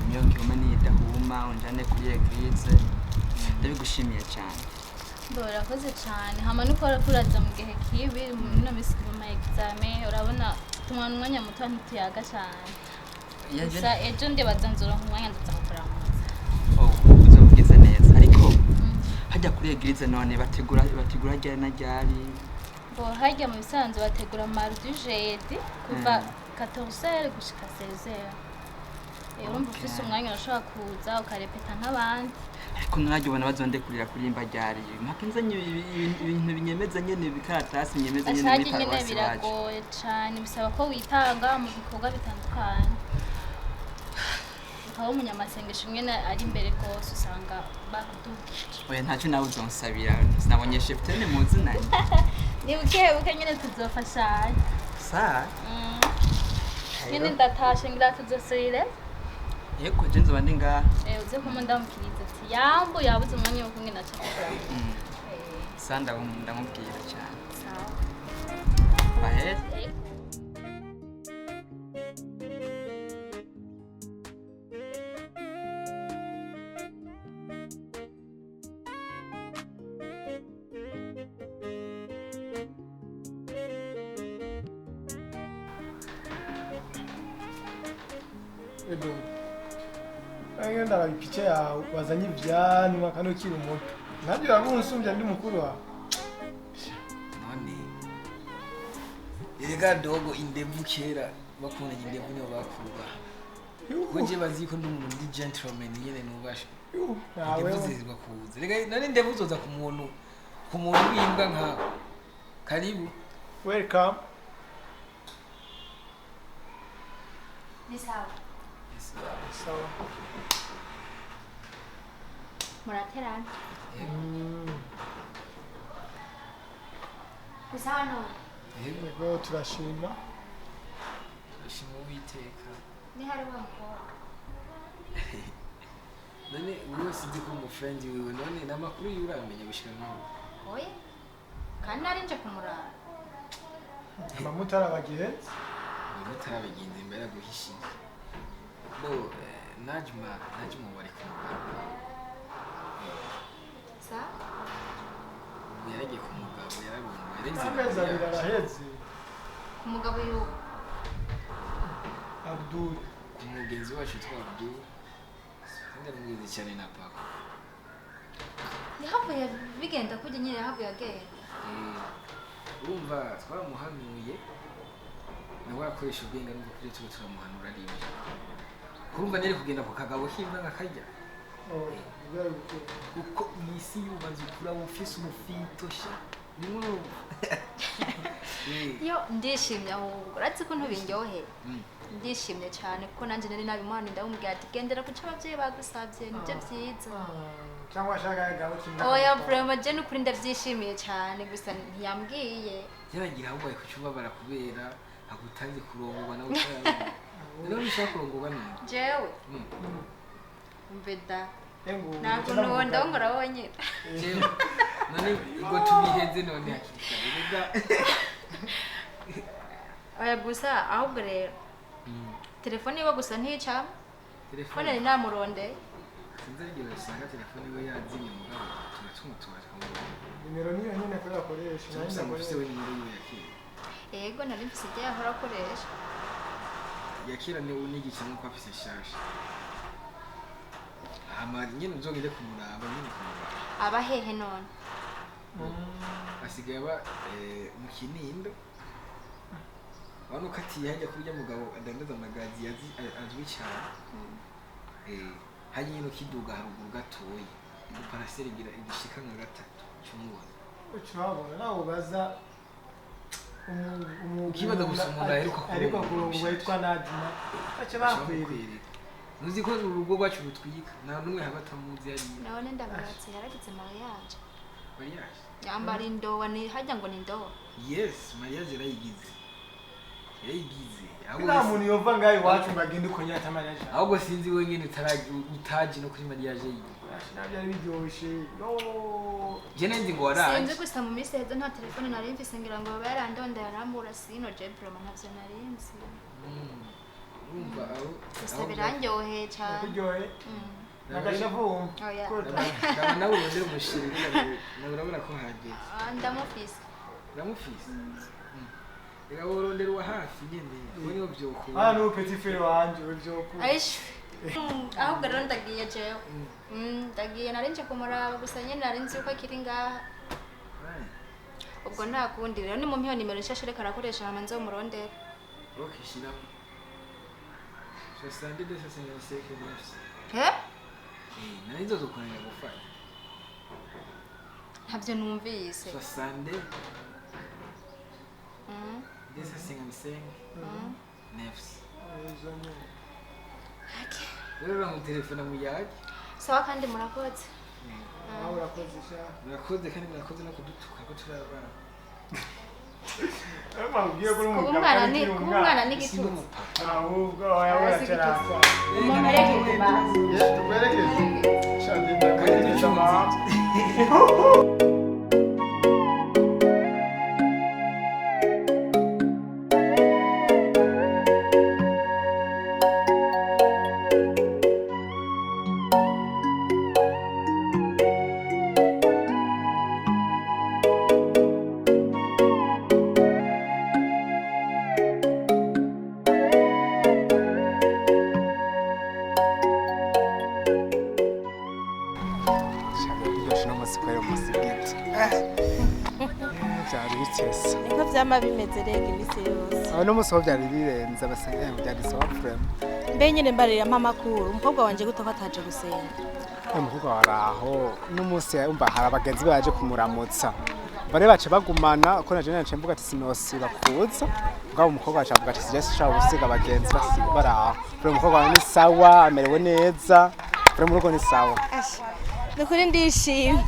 imyongo ihuma n'idahuma unjane kuri eglise ndabigushimiye cyane urakoze cyane hama nuko kuraza mu gihe kibi no misiri mu examen urabona tumwana umwanya muto ntituyaga cyane gusa ejo ndibaza nzura umwanya ndazakora uzovugize neza ariko hajya kuri eglise none bategura ryari na ryari bo hajya mu bisanzwe bategura mardi jeudi kuva 14h gushika 16h urumva ufise umwanya urashobora kuza ukarepeta nk'abandi ariko naryo ubona bazondekurira kuririmba ryari mpaka nzanye ibintu binyemeza nyene bikaratasi binyemeza nyene muri paruwasi biragoye cyane bisaba ko witanga mu bikorwa bitandukanye ukaba umunyamasengesho nyene ari imbere rwose usanga bakudukije oya ntacyo nawe uzonsabira sinabonye cheftaine muzi nani ni buke nyene tuzofashanya saa nyene ndatashe ngira tuzosubire yego je nzoba ndi ngaha uze ko ndamukiriza ati yambo yabuze umwanya wo kumwe na cyakora sanda ndamubwira cyane sawa bahe Edo. Ayo ndaba ipicha yawe wazanye ivyanwa kandi ukiri muto. Ntabyo yagunsumvya ndi mukuru wawe. none erega dogo indevu kera bakunda indevu niyo bakuba Koje baziko n'umuntu ndi gentleman nyene nubasha Nawe indevu zizwa kuza rega none indevu zoza ku muntu w'imbwa nka karibu welcome. ni sawa Sawa. muraterana ni sawa no Yego turashima. ashimo witeka ni hari wa mukobwa none uwo sinzi ko mu friend wiwe none namakuru yuramenya gushira n'ubu oye kandi ari nje kumurara Amamutara bagihenze. mutarabigenze imbere guhishiye bo najma bari kumugabo sa yaragiye ku mugabo yarabunguye Amezi abiri araheze. umugabo yuko Abdul. ku mugenzi wacu twabdu ndamwize cyane na papa yahavuye bigenda kujya nyine yahavuye agenda urumva twaramuhanuye nawe akoresha ubwenge n'ubwo kuri tuba turamuhanura ari ibyo kurumva nari kugenda ku kagabo k'imbwa nkakajya kuko iyi si yubaze ukura ufise umufito sha nimwe yo ndishimye ahubwo uretse ko ntubindyoheye ndishimye cyane kuko nanjye nari nabimuhana ndamubwira ati gendera ku cyo ababyeyi bagusabye nibyo byiza Cyangwa ashaka gabo kimwe. oya vraiment je n'ukuri ndabyishimiye cyane gusa ntiyambwiye yaragira ahubwo ari kucyubabara kubera agutanze kurongorwa nawe utarabona rero bishaka kurongorwa neza jewe umveda Engo. ntabwo nuwonda ngora wonyine jewe none ubwo tubiheze none hakikare rega oya gusa ahubwo rero telefone iwe gusa nticamo telefone nari namurondeye sinzi igihe usanga telefone iwe yazimye mugabo turatumutora Nimero niyo nyine ko yakoresha. tumusanga ufise we nimero yiwe yakira yego nari mfise ibyo yahora akoresha yakira ni unigica nuko afise shasha hama nyene uzongere kumuraba nyene kumuraba aba hehe none asigaye aba mu kinindo wano kati hajya kurya mugabo adandaza amagazi azwi cyane hajya nyine ukiduga haruguru gatoya iparaseri igira igishika nka gatatu cy'umubona Ucurabona nawe ubaza ukibaza gusa umuntu aheruka ariko kurongwa yitwa Nadina. Acha bakwiri. Uzi ko urugo rwacu rutwika nta numwe haba atamuzi yari none ndabaratse yaragize mariage mariage yambara indowa ni hajya ngo ni indowa yes mariage yarayigize Nta muntu yova ngaho iwacu ngo agende uko nyata mariage. ahubwo sinzi wenyine utaji no kuri mariage yiwe Byari biryoshe. Yo. Je nandi ngo waraje. sinzi gusa mu minsi heza nta telefone nari mfise ngira ngo baba yarandondera arambura sino je vraiment ntavyo nari nzi Urumva aho gusa birandyoheye cyane Kuryohe. Nagashavu. oya ndaba nawe urondera umushiri urabona ko hageze. ndamufise Uramufise? Reka worondera uwa hafi nyene. Uwo niwo vyokura. Ah no petit frère wanje wevyokura. aish ahubwo rero ndagiye jewe ndagiye nari nje kumuraba gusa nyene nari nzi yuko akiri ngaha ubwo nta kundi rero ni mu mpiyo nimero nshasha reka arakoresha hama nze umurondera Okay, shiramo. 62 de 65 nefs. he Nari nzozokunanya gufata. ntavyo numvise 62 de 65 nefs. Rero uramutelefona mu yaki. sawa kandi murakoze Nawe urakoze sha. Murakoze kandi murakoze no kudutuka ko turabana. Mabwiye ko kuba umwana ni igitutu ahubwo yabura cyarasa. umuntu arekeje bazi Tuberekeze. Shadi ndakageza mama. Byari bikese. niko vyama bimeze rega imisi yose Aho no musoho byari birenze abasanga byari sawa frame. mbe nyene mbarira amakuru umukobwa wanje guto ko ataje gusenga Umukobwa waraho n'umunsi umva hari abagenzi baje kumuramutsa. Bare bace bagumana uko naje nace mvuga ati sinosiba kuza. Ngabo umukobwa aca avuga ati sije shaka gusiga abagenzi baraho. Bare umukobwa ni sawa amerewe neza. Bare mu rugo ni sawa. nukuri ndishimye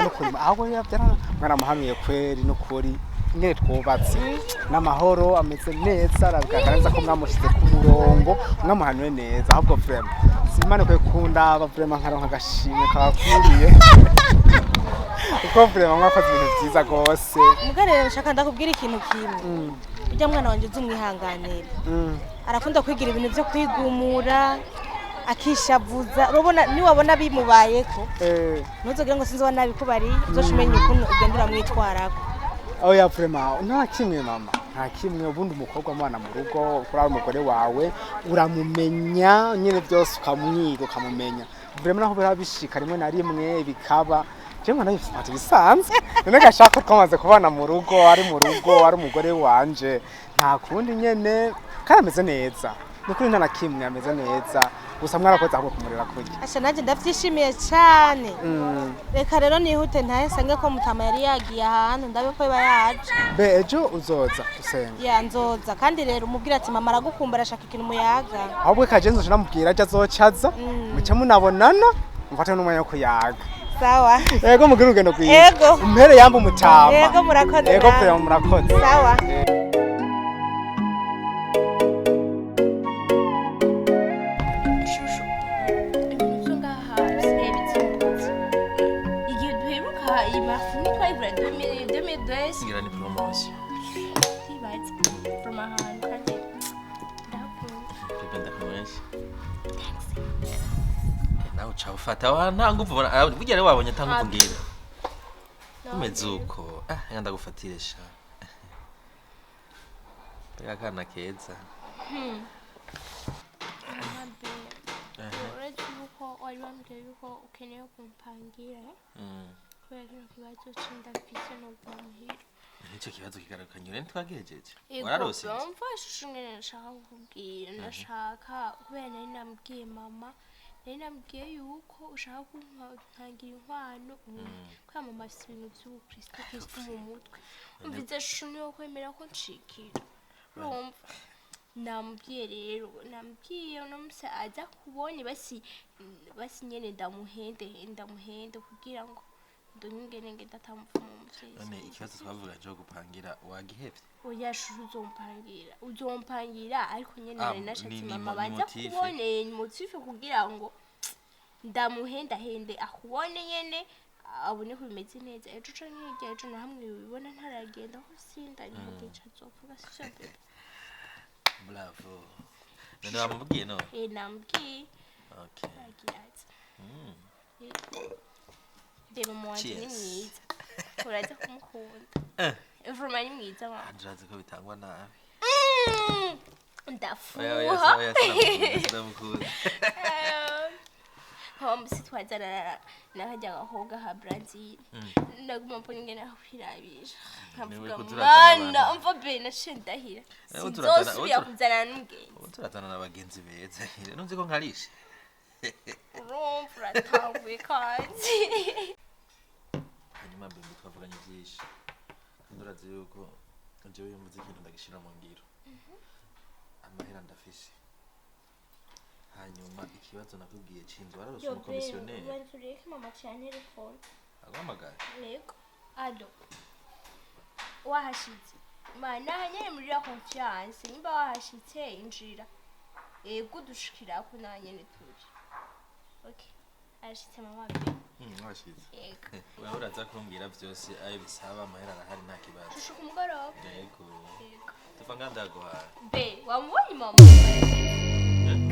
Nukuri ahubwo yabyara mwana muhamiye kweri nukuri nyene twubatse n'amahoro ameze neza arabigaragaza ko mwamushize ku murongo mwamuhanuye neza ahubwo vraiment simane kwe kunda aba vraiment nkaronka agashimwe kabakwiriye uko vraiment mwakoze ibintu byiza gose mugarere nshaka ndakubwira ikintu kimwe ujya mwana wanje uzumwihanganira arakunda kwigira ibintu byo kwigumura akishavuza urabona niwabona bimubayeko ntuzogira ngo sinzi nabi kubari uzoshimenya ukuntu ugenda uramwitwarako aho ya vraiment nta kimwe mama nta kimwe ubundi umukobwa mwana mu rugo kuri umugore wawe uramumenya nyine byose ukamwiga ukamumenya vraiment naho birabishika rimwe na rimwe bikaba je mwana yifata bisanzwe none gashaka twamaze kubana mu rugo ari umugore wanje nta kundi nyene karameze neza nukuri nta nakimwe ameze neza gusa mwarakoze aho kumurera kurya asha nanje ndavyishimiye cyane reka rero nihute ntahe sange ko mutama yari yagiye ahantu ndabe ko iba yaje be ejo uzoza usenga ya nzoza kandi rero umubwira ati mama aragukumbura ashaka ikintu muyaga ahubwo kajenzo namubwira aje azocaza muce munabonana mfate n'umwanya wo kuyaga sawa yego mugire urugendo rwiza yego umpere yamba umutama yego murakoze yego pe murakoze sawa ngira ni promotion from ahantu kandi tugenda kumweshi nawe uca ufata wa nta nguvu burya rero wabonye atanguvu ngira umeze uko yanda gufatire sha pega kana keza uretse yuko wari wambwiye yuko ukeneye kumpangira kubera kino kibazo c'indafise no guhira nicyo kibazo kigarukanye rero ntitwagejeje wararose mfashe ingene nashaka kukubwira ndashaka kubera nari namubwiye mama nari namubwiye yuko ushaka kuntangira inkwano kubera mama afise ibintu vy'ubukristo mu mutwe umvize shusho niyo kwemera ko nshikira urumva namubwiye rero namubwiye uno musi aza kubonye basi nyene ndamuhende kugira ngo ndongene ngenda tamuvuma umuvyeyi none ikibazo twavuga cyo gupangira wagihevye oya shusho uzompangira ariko nyene nari nashatse mama baza kubone ni motive kugira ngo ndamuhendahende akubone nyene abone ko bimeze neza ejo canke hirya ejo na hamwe bibona ntaragenda ko sinda ntimugica zovuga sisho bebe. Bravo. None wamubwiye no? Namubwiye. Okay. Agira ati. Debe muwanje ni mwiza. Uraza kumukunda. Vroma ni mwiza wa. Andraze ko bitangwa nabi. Ndafuha. Oya sinamukunda. Musi twazana nakajya gahoga ha Brazil ndaguma mbona ingene akwirabisha nkavuga mana mva be nashindahira sinzosubira kuzana n'umugenzi turatana n'abagenzi beza rero nzi ko nkarishe urumva uratanguye kandi hanyuma mbe twavuganye byinshi kandi urazi yuko jewe yumva ikintu ndagishira mu ngiro amahera ndafise hanyuma ikibazo nakubwiye cinzo wararose umukomisiyoneri banzuriye ko mama cyane telefone agamagara yego ado wahashitse mana hanyere muri la confiance nimba wahashitse injira yego dushikira ko nanyene tuje okay arashitse mama be washitse yego wewe uraza kumbwira byose ayo bisaba amahera arahari nta kibazo tushuka umugoroba yego tuva ngandaguha be wamubonye mama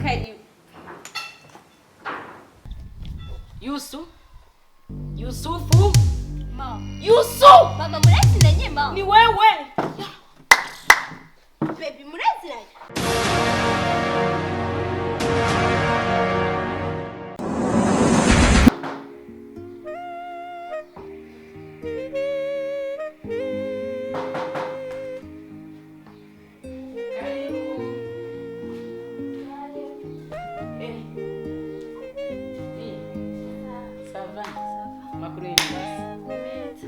karibu Yusufu mama Mama muraziranye mama ni wewe baby muraziranye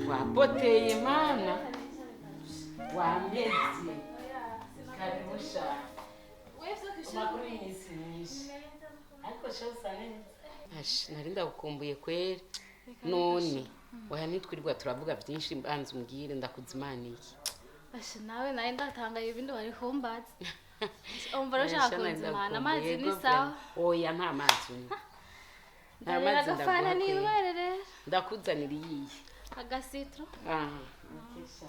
wapoteye mana wambezi karibusha makuru y'imisi myinshi ariko shosa neza nari ndagukumbuye kweri none waya nitwirirwa turavuga byinshi mbanza umbwire ndakuzimaniye Asha nawe naye ndatangaye ibindi wari kumbaza umva urashaka kunzimana amazi ni sawa oya nta mazi nta mazi ndaguha ndakuzanira iyi agasitro ukesha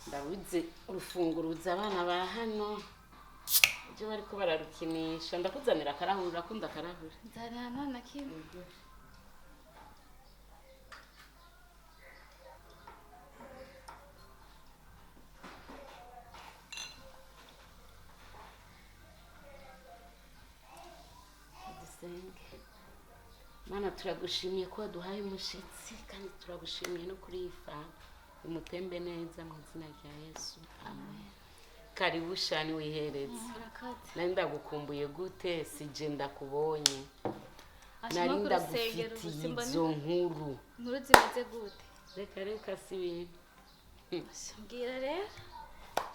ndabuze urufunguruza abana ba hano ibyo bariko bararukinisha ndakuzanira akarahuri urakunda akarahuri nzana none kimwe Mana turagushimiye ko waduhaye umushitsi kandi turagushimiye no kuri ifa umutembe neza mu izina rya Yesu amen karibu shani wihereze nari ndagukumbuye gute sije ndakubonye nari ndagufitiye izo nkuru zimeze gute reka si ibintu mbwira rero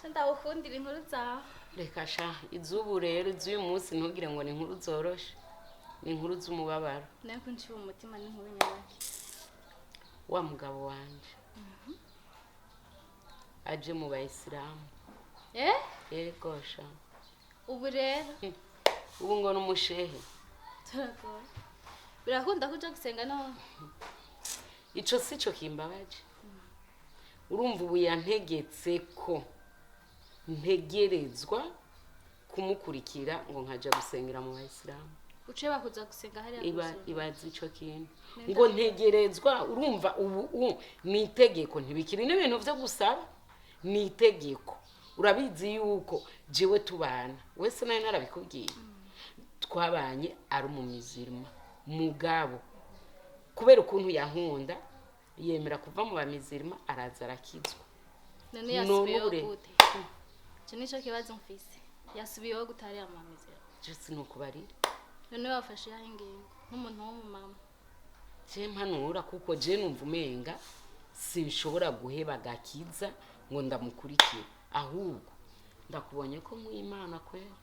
ndagukundira inkuru zawe reka sha izubu rero iz'uyu munsi ntugire ngo ni inkuru zoroshe ni inkuru z'umubabaro nayo kunshi mu mutima ni inkuru nyabaki wa mugabo wanje aje mu bayisilamu yego sha ubu rero ubu ngo n'umushehe turagora birakunda kuja gusenga none ico sico kimbabaje urumva ubu yantegetse ko ntegerezwa kumukurikira ngo nkaja gusengera mu bayisilamu uce bakuza gusenga hariya ibazi ico kintu ngo ntegerezwa urumva ubu ni itegeko ntibikiri n'ibintu vyo gusaba ni itegeko urabizi yuko jewe tubana wese nayo narabikubwiye twabanye ari umumizirima mugabo kubera ukuntu yankunda yemera kuva mu bamizirima araza arakizwa none yasubiyeho gute cyo nico kibazo mfise yasubiyeho gutari amamizirima just nukubarira none wafashe yahingingo nk'umuntu wo mu mama je mpanura kuko je numva umenga sinshobora guheba gakiza ngo ndamukurikire ahubwo ndakubonye ko mu Imana kwera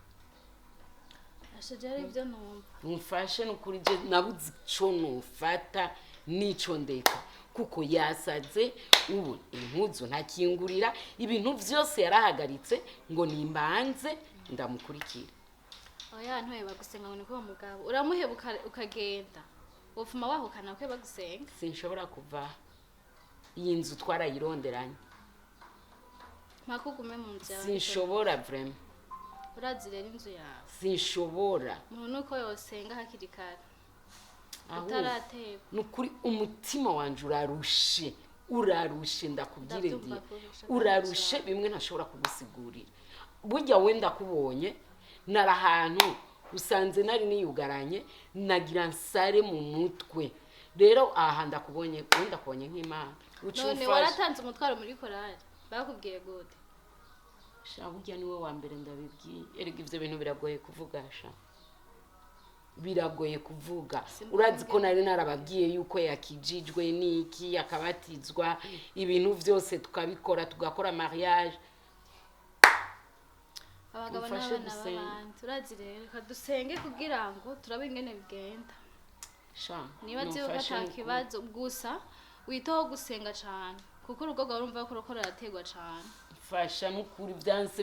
ashajara ibyo numva mumfashe n'ukuri je nabuze ico nufata nico ndeka kuko yasaze ubu impuzu ntakingurira ibintu byose yarahagaritse ngo nimbanze ndamukurikira. Oya ntoye bagusenga ngo niko mugabo uramuheba ukagenda wofuma wahukana kwe bagusenga. Sinshobora kuva iyi nzu twarayironderanye makugume mu nzu yawe. Sinshobora vraiment. Urazi rero inzu yawe. Sinshobora. Umuntu nuko yosenga hakiri kare. Utarateba. Nukuri umutima wanje urarushe ndakubwire ndi. Urarushe bimwe ntashobora kugusigurira. Burya wenda kubonye narahantu usanze nari niyugaranye nagira nsare mu mutwe. Rero aha ndakubonye wenda kubonye nk'Imana. None waratanze umutwaro muri korali. Bakubwiye gute? Burya niwe wa mbere ndabibwiye. Erega ivyo bintu biragoye kuvuga sha. Biragoye kuvuga. Urazi ko nari narababwiye yuko yakijijwe niki akabatizwa ibintu vyose tukabikora tugakora mariage. Abagabo n'abana b'abandi urazi rero kadusenge kugira ngo turabe ingene bigenda. Sha niba cyo gatakibazo gusa witaho gusenga cyane kuko urugo rwawe urumva ko rukora rategwa cyane. Fasha n'ukuri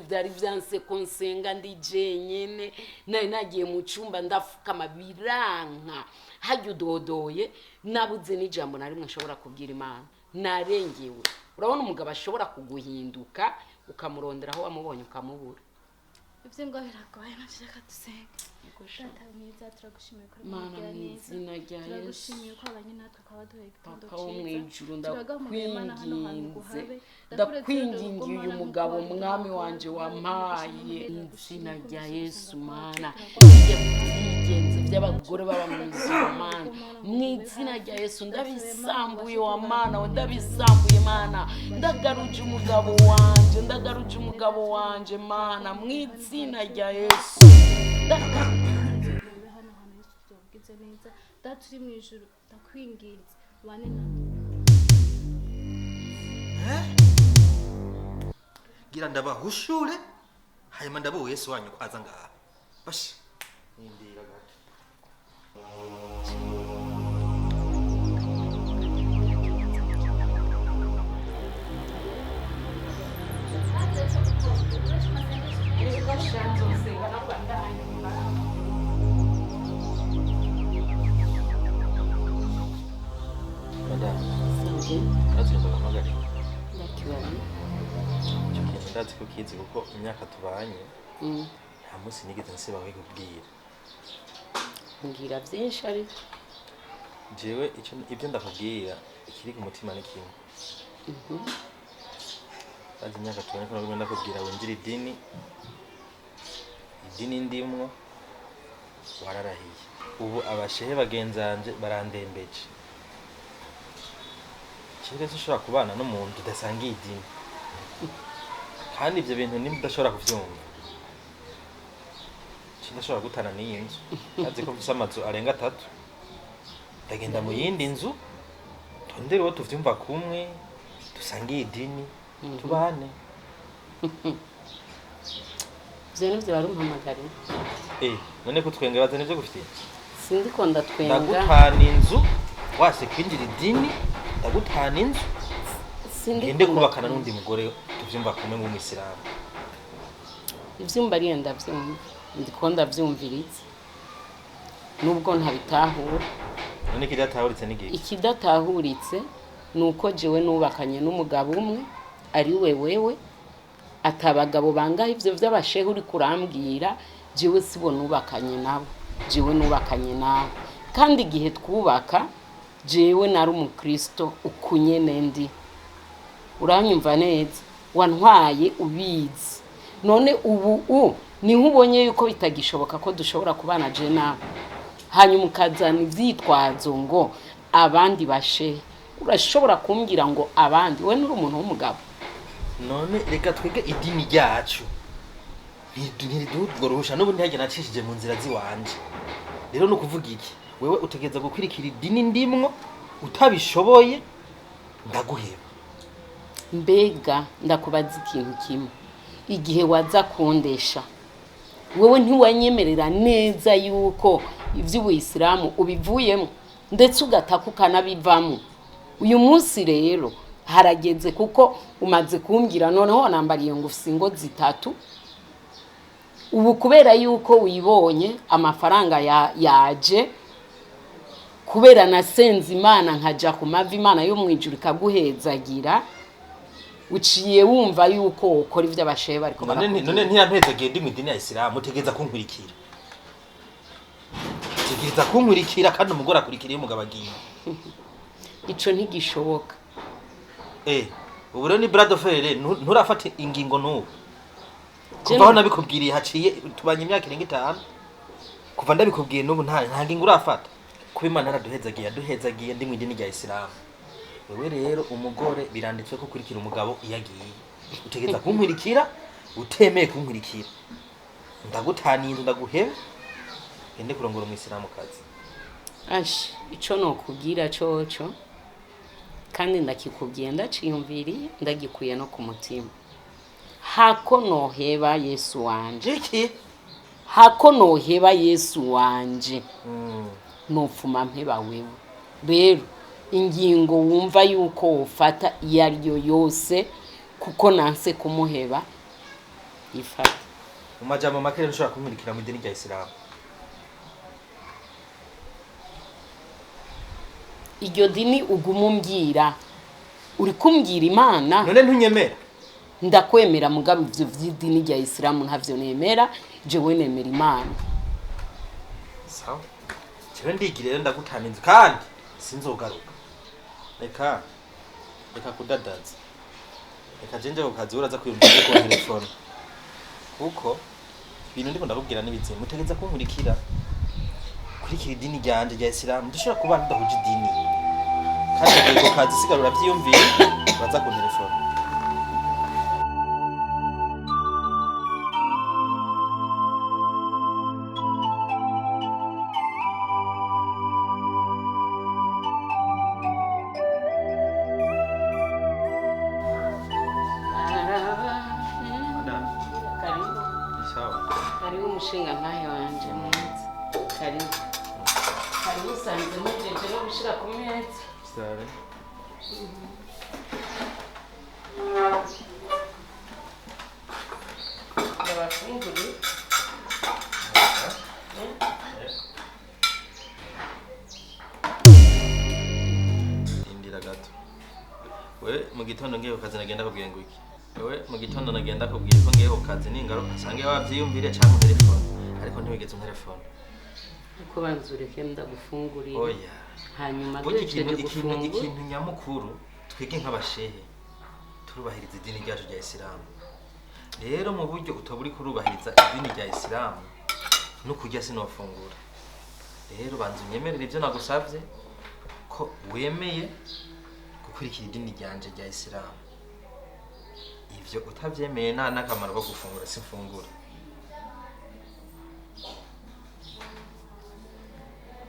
byari byanse ko nsenga ndi jenyene nari nagiye mu cyumba ndafukama biranka hajya udodoye nabuze n'ijambo nari mwashobora kubwira Imana narengewe. Urabona umugabo ashobora kuguhinduka ukamurondera aho wamubonye ukamubura. Ibyo ngo biragoye nashaka dusenga. Data mwiza turagushimiye ko Mana n'izina rya Yesu. Turagushimiye ko abanye natwe kwa baduhe igitondo Papa wo mwijuru ndakwinginze ndakwingingiye uyu mugabo mwami wanje wampaye izina rya Yesu Mana. Ibigenze by'abagore baba mwizina Mana mwizina rya Yesu ndabisambuye wa Mana ndabisambuye Mana ndagaruje umugabo wanje Mana mwizina rya Yesu. Neza daturi mu ijuru ndakwinginze bane na gira ndabahushure hanyuma ndabo Yesu wanyu kwaza ngaha bashi nindira gato. Ndazi ko kizi kuko imyaka tubanye nta munsi nigeze nsiba kubwira. Ngira byinshi ariko jewe ibyo ndakubwira ikiri ku mutima ni kimwe. Ndazi imyaka tubanye ko nagomba ndakubwira winjira idini ndimwo wararahiye. Ubu abashehe bagenzanje barandembeje. Kiretse ushobora kubana n'umuntu udasangiye idini kandi ibyo bintu nimba udashobora kuvyumva ndashobora gutana n'iyi nzu. Azi ko mfise amazu arenga 3 ndagenda mu yindi nzu tondere wo tuvyumva kumwe dusangiye idini tubane. Zeno byo barumpamagare none ko twenge bazane byo gufite sindi ko ndatwenga ndagutana inzu wase kwinjira idini ndagutana inzu ngende kubakana n'undi mugore tuvyumva kumwe mu Islam. Ivyumba ari ndavyumva ndiko ndavyumviriza nubwo ntabitahura. None kidatahuritse n'igihe ikidatahuritse nuko jewe nubakanye n'umugabo umwe ari wewe atabagabo bangahe ivyo vy'abashehe uri kurambwira jewe sibo nubakanye nabo. Jewe nubakanye nawe kandi igihe twubaka jewe nari umukristo ukunyene ndi. Uranyumva neza wantwaye ubizi none ubu niho ubonye yuko bitagishoboka ko dushobora kubana je nawe hanyuma ukazana ivyitwazo ngo abandi bashehe. Urashobora kumbwira ngo abandi we nuri umuntu w'umugabo. None reka twige idini ryacu ntidugorosha n'ubundi hajya nacishije mu nzira ziwanje. Rero no kuvuga iki wewe utegeza gukwirikira idini ndimwo utabishoboye ndaguheba. Mbega ndakubaza ikintu kimwe igihe waza kundesha wewe ntiwanyemerera neza yuko ivy'ubuyisilamu ubivuyemo ndetse ugataka ukanabivamo. Uyu munsi rero harageze kuko umaze kumbwira noneho nambariye ngo ufise ingo zitatu. Ubu kubera yuko wibonye amafaranga yaje kubera nasenze Imana nkaja ku mavi Imana yo mwijuru ikaguhezagira, uciye wumva yuko ukora ivyo abashehe bariko barakora. None ntiyampezagiye ndi mu idini ya Islam, utegeza kunkurikira. Utegeza kunkurikira kandi umugore akurikiriye umugabo agiye. Ico ntigishoboka. Ubu rero ni brother frere nturafata ingingo n'ubu. Kuva aho nabikubwiriye haciye tubanye imyaka irenga 5. Kuva ndabikubwiye n'ubu nta ngingo urafata. Kuba Imana yaduhezagiye ndi mu idini rya Islam. Wewe rero umugore biranditswe ko kurikira umugabo iyagiye. Utegeza kunkurikira, utemeye kunkurikira. Ndagutaniye ndaguhebe. Ende kurongora mu Islam kazi. Ashi, ico no kugira coco. Kandi ndakikubwiye ndaciyumviriye ndagikuye no ku mutima. Hako noheba Yesu wanje. Iki? Hako noheba Yesu wanje. Nofuma mpeba wewe. Rero ingingo wumva yuko ufata iyariyo yose kuko nanse kumuheba ifata. Umajambo makere nshobora kumurikira mu idini rya Islam. Iryo dini ugumumbwira uri kumbwira Imana. None ntunyemera? Ndakwemera mugabo ivyo vy'idini rya Islam ntavyo nemera, jewe nemera Imana. Sawa. Jewe ndigire rero ndagutaninze kandi sinzogaruka. Reka kudadaza. Reka jenje ku kazi uraza kwiyumvira ko telefone. Kuko ibintu ndiko ndakubwira n'ibizima mutegeza kunkurikira. Kurikira idini ryanje rya Islam dushobora kuba ndahuje idini. Kandi ku kazi sigarura vyiyumvira uraza ku telefone. Umushinga ntahe wanje mwiza. Karibu sanze mujeje no gushira ku meza. Sare. Ndabafunguri. Indira gato. We mu gitondo ngiye ku kazi nagenda kubwiye ngo iki? Wewe mu gitondo nagenda kubwiye ko ngiye ku kazi ningaruka sange wavyiyumvire cyangwa telefone ariko ntiwigeze mu telefone. Uko banzureke ndagufungurira. Oya. Hanyuma ikintu nyamukuru twige nk'abashehe turubahiriza idini ryacu rya Islam. Rero mu buryo utoburi kurubahiriza idini rya Islam no kujya sinofungura. Rero banzu nyemerera ivyo nagusavye ko wemeye gukurikira idini ryanje rya Islam. Ivyo utavyemeye nta nakamaro ko gufungura simfungura.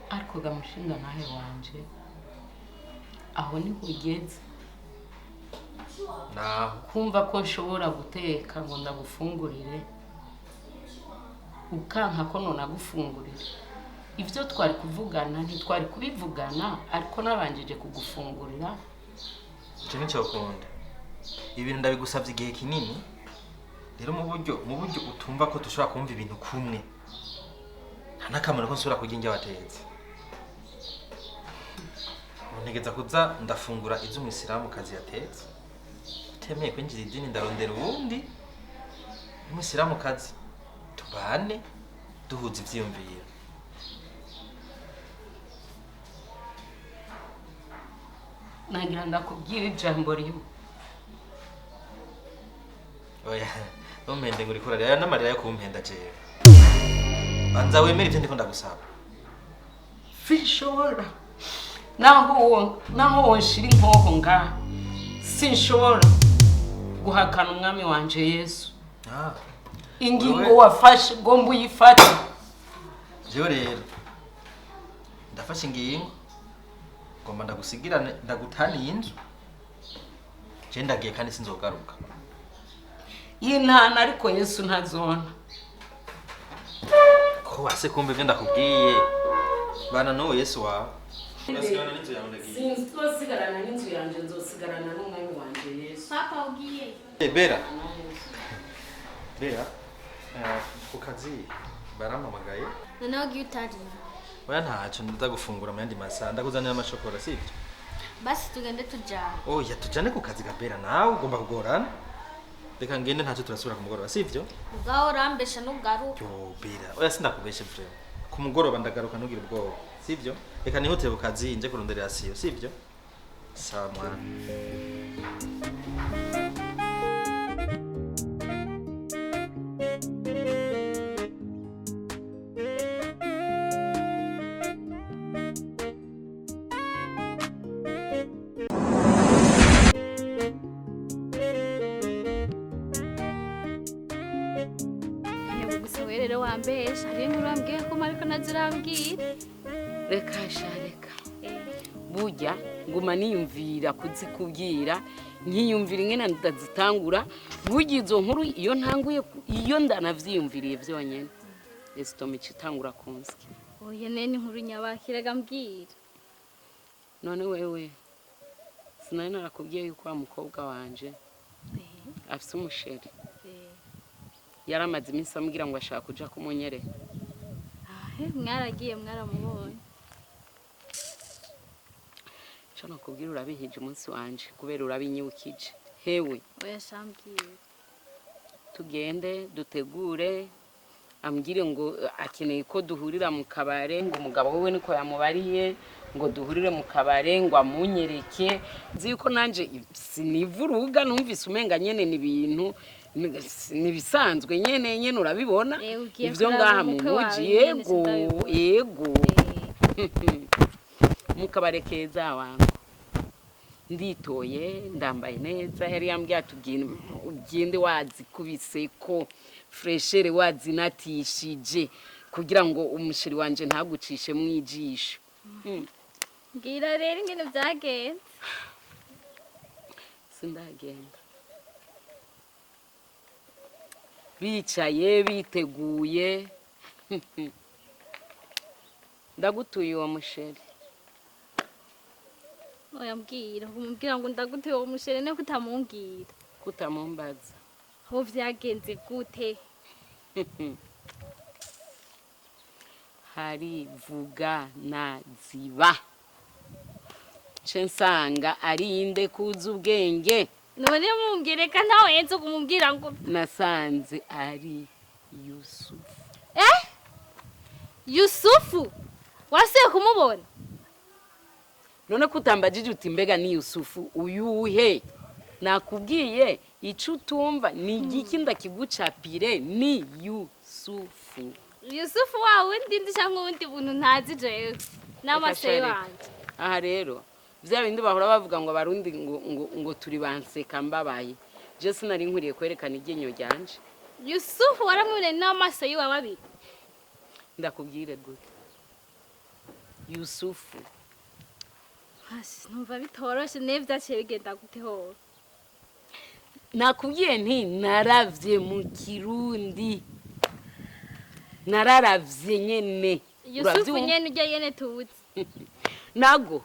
Ariko gamushinga nahe wanje aho ni kugeze naho kumva ko nshobora guteka ngo ndagufungurire ukanka ko nona gufungurira. Ivyo twari kuvugana ntitwari kubivugana ariko nabanjije kugufungurira. Ico nico ukunda. Ibintu ndabigusavye igihe kinini. Rero mu buryo utumva ko dushobora kumva ibintu kumwe. Nta nakamaro ko nsubira kurya indya watetse. Ntegeza kuza ndafungura izo umuyisilamu kazi yatetse. Utemeye kwinjira idini ndarondera uwundi umuyisilamu kazi tubane duhuza ivyiyumviro. Nagira ndakubwira ijambo rimwe. Oya, umpende ngo urikora rero n'amarira yo kumpenda jewe. Banza wemere ivyo ndiko ndagusaba. Sinshobora. Naho wonshira inkoho nga. Sinshobora guhakana umwami wanje Yesu. Ingingo wafashe ngo mbuyifate. Jewe rero ndafashe ingingo ngomba ndagusigirane ndagutaniye inzu. Je ndagiye kandi sinzogaruka. Yintana ariko Yesu ntazona. Ko wase kumbe ivyo ndakubwiye. Bana no Yesu wawe. Urasigarana n'inzu yawe ndagiye. Sinzosigarana n'inzu yanje nzosigarana n'umwami wanje Yesu. papa ugiye Bera. Bera. Ku kazi barampamagaye. noneho ugiye utariye Oya ntacyo ndaza gufungura mu yandi masaha ndakuzanira amashokora sibyo? basi tugende tujyana Oya tujane ku kazi Bera nawe ugomba kugorana. Reka ngende ntacyo turasubira ku mugoroba sibyo? ubwaho urambesha n'ugaruka Yo Bera, oya sindakubeshe frere. Ku mugoroba ndagaruka ntugire ubwoba sibyo? Reka nihutire ku kazi nje kuronderera siyo sibyo? Sawa mwana. gusa we rero wambesha hari inkuru wambwiye ko mariko nazirambwira Reka shareka. Burya nguma niyumvira kuzikubwira nkiyumvira ingene ndazitangura burya izo nkuru iyo ntanguye iyo ndanavyiyumviriye vyonyene esitoma icitangura kunski. oya nene inkuru nyabakiraga mbwira None wewe sinari narakubwiye yuko wa mukobwa wanje afise umusheri yaramaze iminsi ambwira ngo ashaka kuja kumunyereka. mwaragiye mwaramubonye Ico nakubwira urabihije umunsi wanje kubera urabinyibukije. Hewe oya shambwira tugende dutegure ambwire ngo akeneye ko duhurira mu kabare ngo umugabo wewe niko yamubariye ngo duhurire mu kabare ngo amunyereke nzi ko nanje sinivuruga numvise umenga nyene ni ibintu nibisanzwe nyene urabibona ivyo ngaha mu muji yego mu kabare keza wangu nditoye ndambaye neza yari yambwiye atugine ugende wazikubise ko freshere wazinatishije kugira ngo umushiri wanje ntagucishe mwijisho. mbwira rero ingene vyagenze sindagenda bicaye biteguye ndagutuye uwo musheri. oya mbwira umubwira ngo ndagutuye uwo mushere ne kutamumbwira kutamumbaza aho vyagenze gute hari vuga na ziba nsanga ari inde kuza ubwenge none mumbwire ka ntawe yenze kumubwira ngo nasanze ari Yusufu. Yusufu wasuye kumubona None kutambajije uti mbega ni Yusufu uyuhe nakubwiye ico utumva ni igiki ndakigucapire ni Yusufu. Yusufu wawe ndindi cyangwa undi buntu ntazi jewe n'amaseyo wanje. Aha rero vya bindi bahora bavuga ngo abarundi ngo turi banseka mbabaye je sinari nkuriye kwerekana igenyo ryanje. Yusufu waramubone n'amaseyo wawe abiri ndakubwire gute Yusufu hasi numva bitoroshe nevyaciye bigenda gute ho nakubwiye nti naravye mu Kirundi nararavye nyene. Yusufu nyene uje yene tuzi nago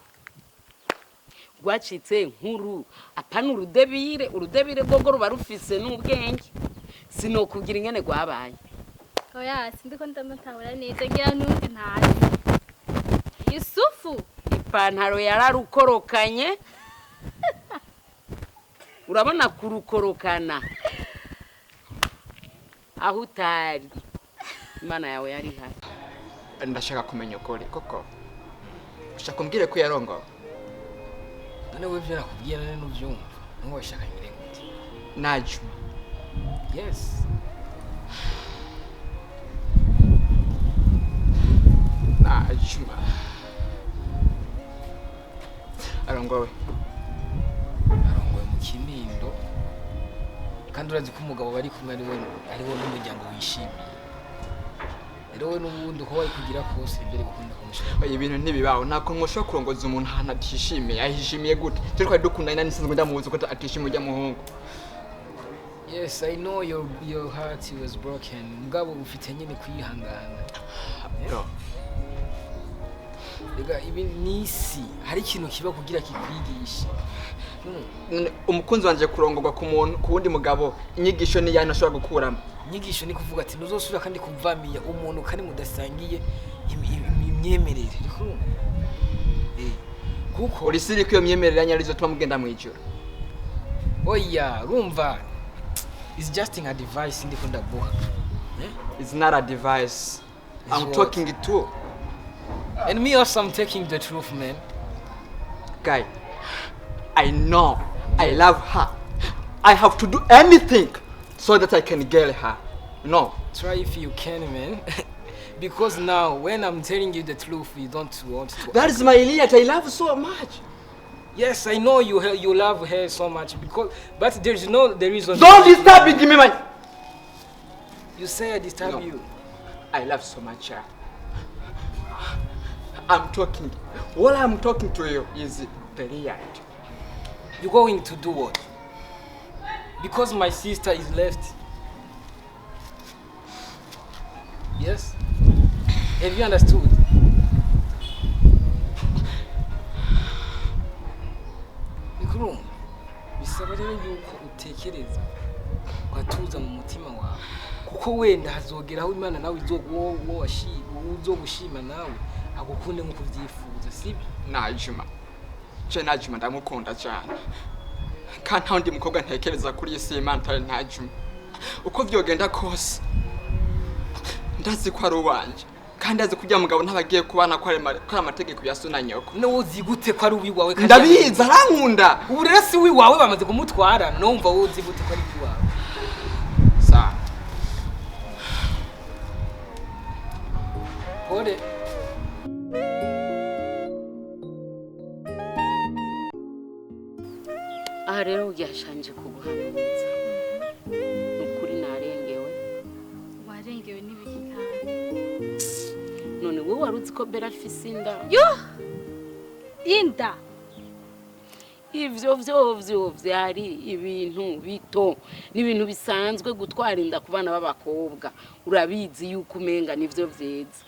gwacitse nkuru apana urudebire gogo ruba rufise n'ubwenge sinokubwira ingene gwabaye. oya sindiko ndamutabura neza ngira nundi ntazi. Yusufu ipantaro yararukorokanye urabona kurukorokana aho utari Imana yawe yari hari. Ndashaka kumenya ukuri koko ushaka kumbwire ko yarongowe. None wewe vyo nakubwira none nuvyumva ngo washaka ngire gute Naju yes Naju arongowe mu Kinindo kandi urazi ko umugabo bari kumwe ari we n'umuryango wishimiye. Rero we n'ubundi uko wari kugira kose ibyo ari gukunda kumushaka. ibintu ntibibaho nako ngoshobora kurongoza umuntu ahantu atishimiye ahishimiye gute turi kwa dukundana nisanzwe ndamuzi ko atishimiye ujya muhungu. Yes, I know your heart was broken. Mugabo ufite nyine kwihangana. Bro rega ibi nisi hari ikintu kiba kugira kikwigisha. Umukunzi wanje kurongorwa ku muntu ku wundi mugabo inyigisho ni yana ashobora gukuramo. Inyigisho ni kuvuga ati ntuzosubira kandi kuvamiya umuntu kandi mudasangiye imyemerere. Kuko Urisiri ko iyo myemerere nyarizo tuma mugenda mu ijoro. Oya, rumva. It's just an advice ndiko ndaguha. It's not a device. I'm talking it too. And me also I'm taking the truth, man. Guy, I know I love her. I have to do anything so that I can get her. No. Try if you can, man. Because now when I'm telling you the truth, you don't want to. That is my Elliot. I love her so much. Yes, I know you love her so much but there is no the reason. Don't disturb me, man. You say I disturb No. you. I love so much her. I'm talking. What I'm talking to you is Elliot. You're going to do what? Because my sister is left. Yes? Have you understood? Bikuru, bisaba rero yuko utekereza ugatuza mu mutima wawe kuko wenda hazogeraho Imana nawe uzogushima nawe agukunde nkuko vyifuza sibyo? Najuma ndamukunda cyane. Kandi nta wundi mukobwa ntekereza kuri iyi si Imana atari Najuma. Uko vyogenda kose ndazi ko ari uwanje kandi azi kujya mugabo ntabagiye kubana ko ari amategeko ya so na nyoko. No uzi gute ko ari uwiwawe kandi ndabizi arankunda. Ubu rero si wiwawe bamaze kumutwara numva uzi gute ko ari wiwawe. Sa Ore aha rero byashanje kuguhanuza ukuri narengewe. Warengewe n'ibiki kandi? None wowe waruzi ko Bella afise inda? Yo! Inda. Ivyo vyari ibintu bito n'ibintu bisanzwe gutwara inda ku bana b'abakobwa. Urabizi yuko umenga nivyo vyeze.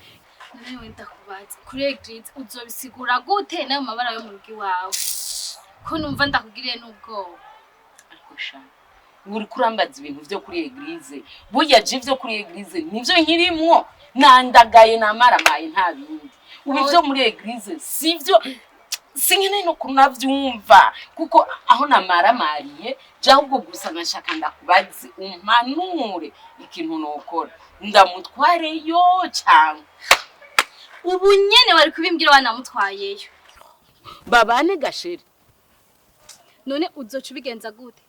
Nawe ndakubaza kuri Eglise uzobisigura gute nayo mabara yo mu rugi wawe? Ko numva ndakugiriye n'ubwoba. Akosha. Uri kurambaza ibintu vyo kuri Eglise. Burya je ivyo kuri Eglise nivyo nkirimwo. Nandagaye namaramaye nta bindi. Ubu vyo muri Eglise sivyo sinkene no kunavyumva kuko aho namaramariye je ahubwo gusa nashaka ndakubaze umpanure ikintu nokora ndamutware yo cyangwa ubu nyene wari kubimbwira wanamutwayeyo babane gasheri. None uzoca ubigenza gute?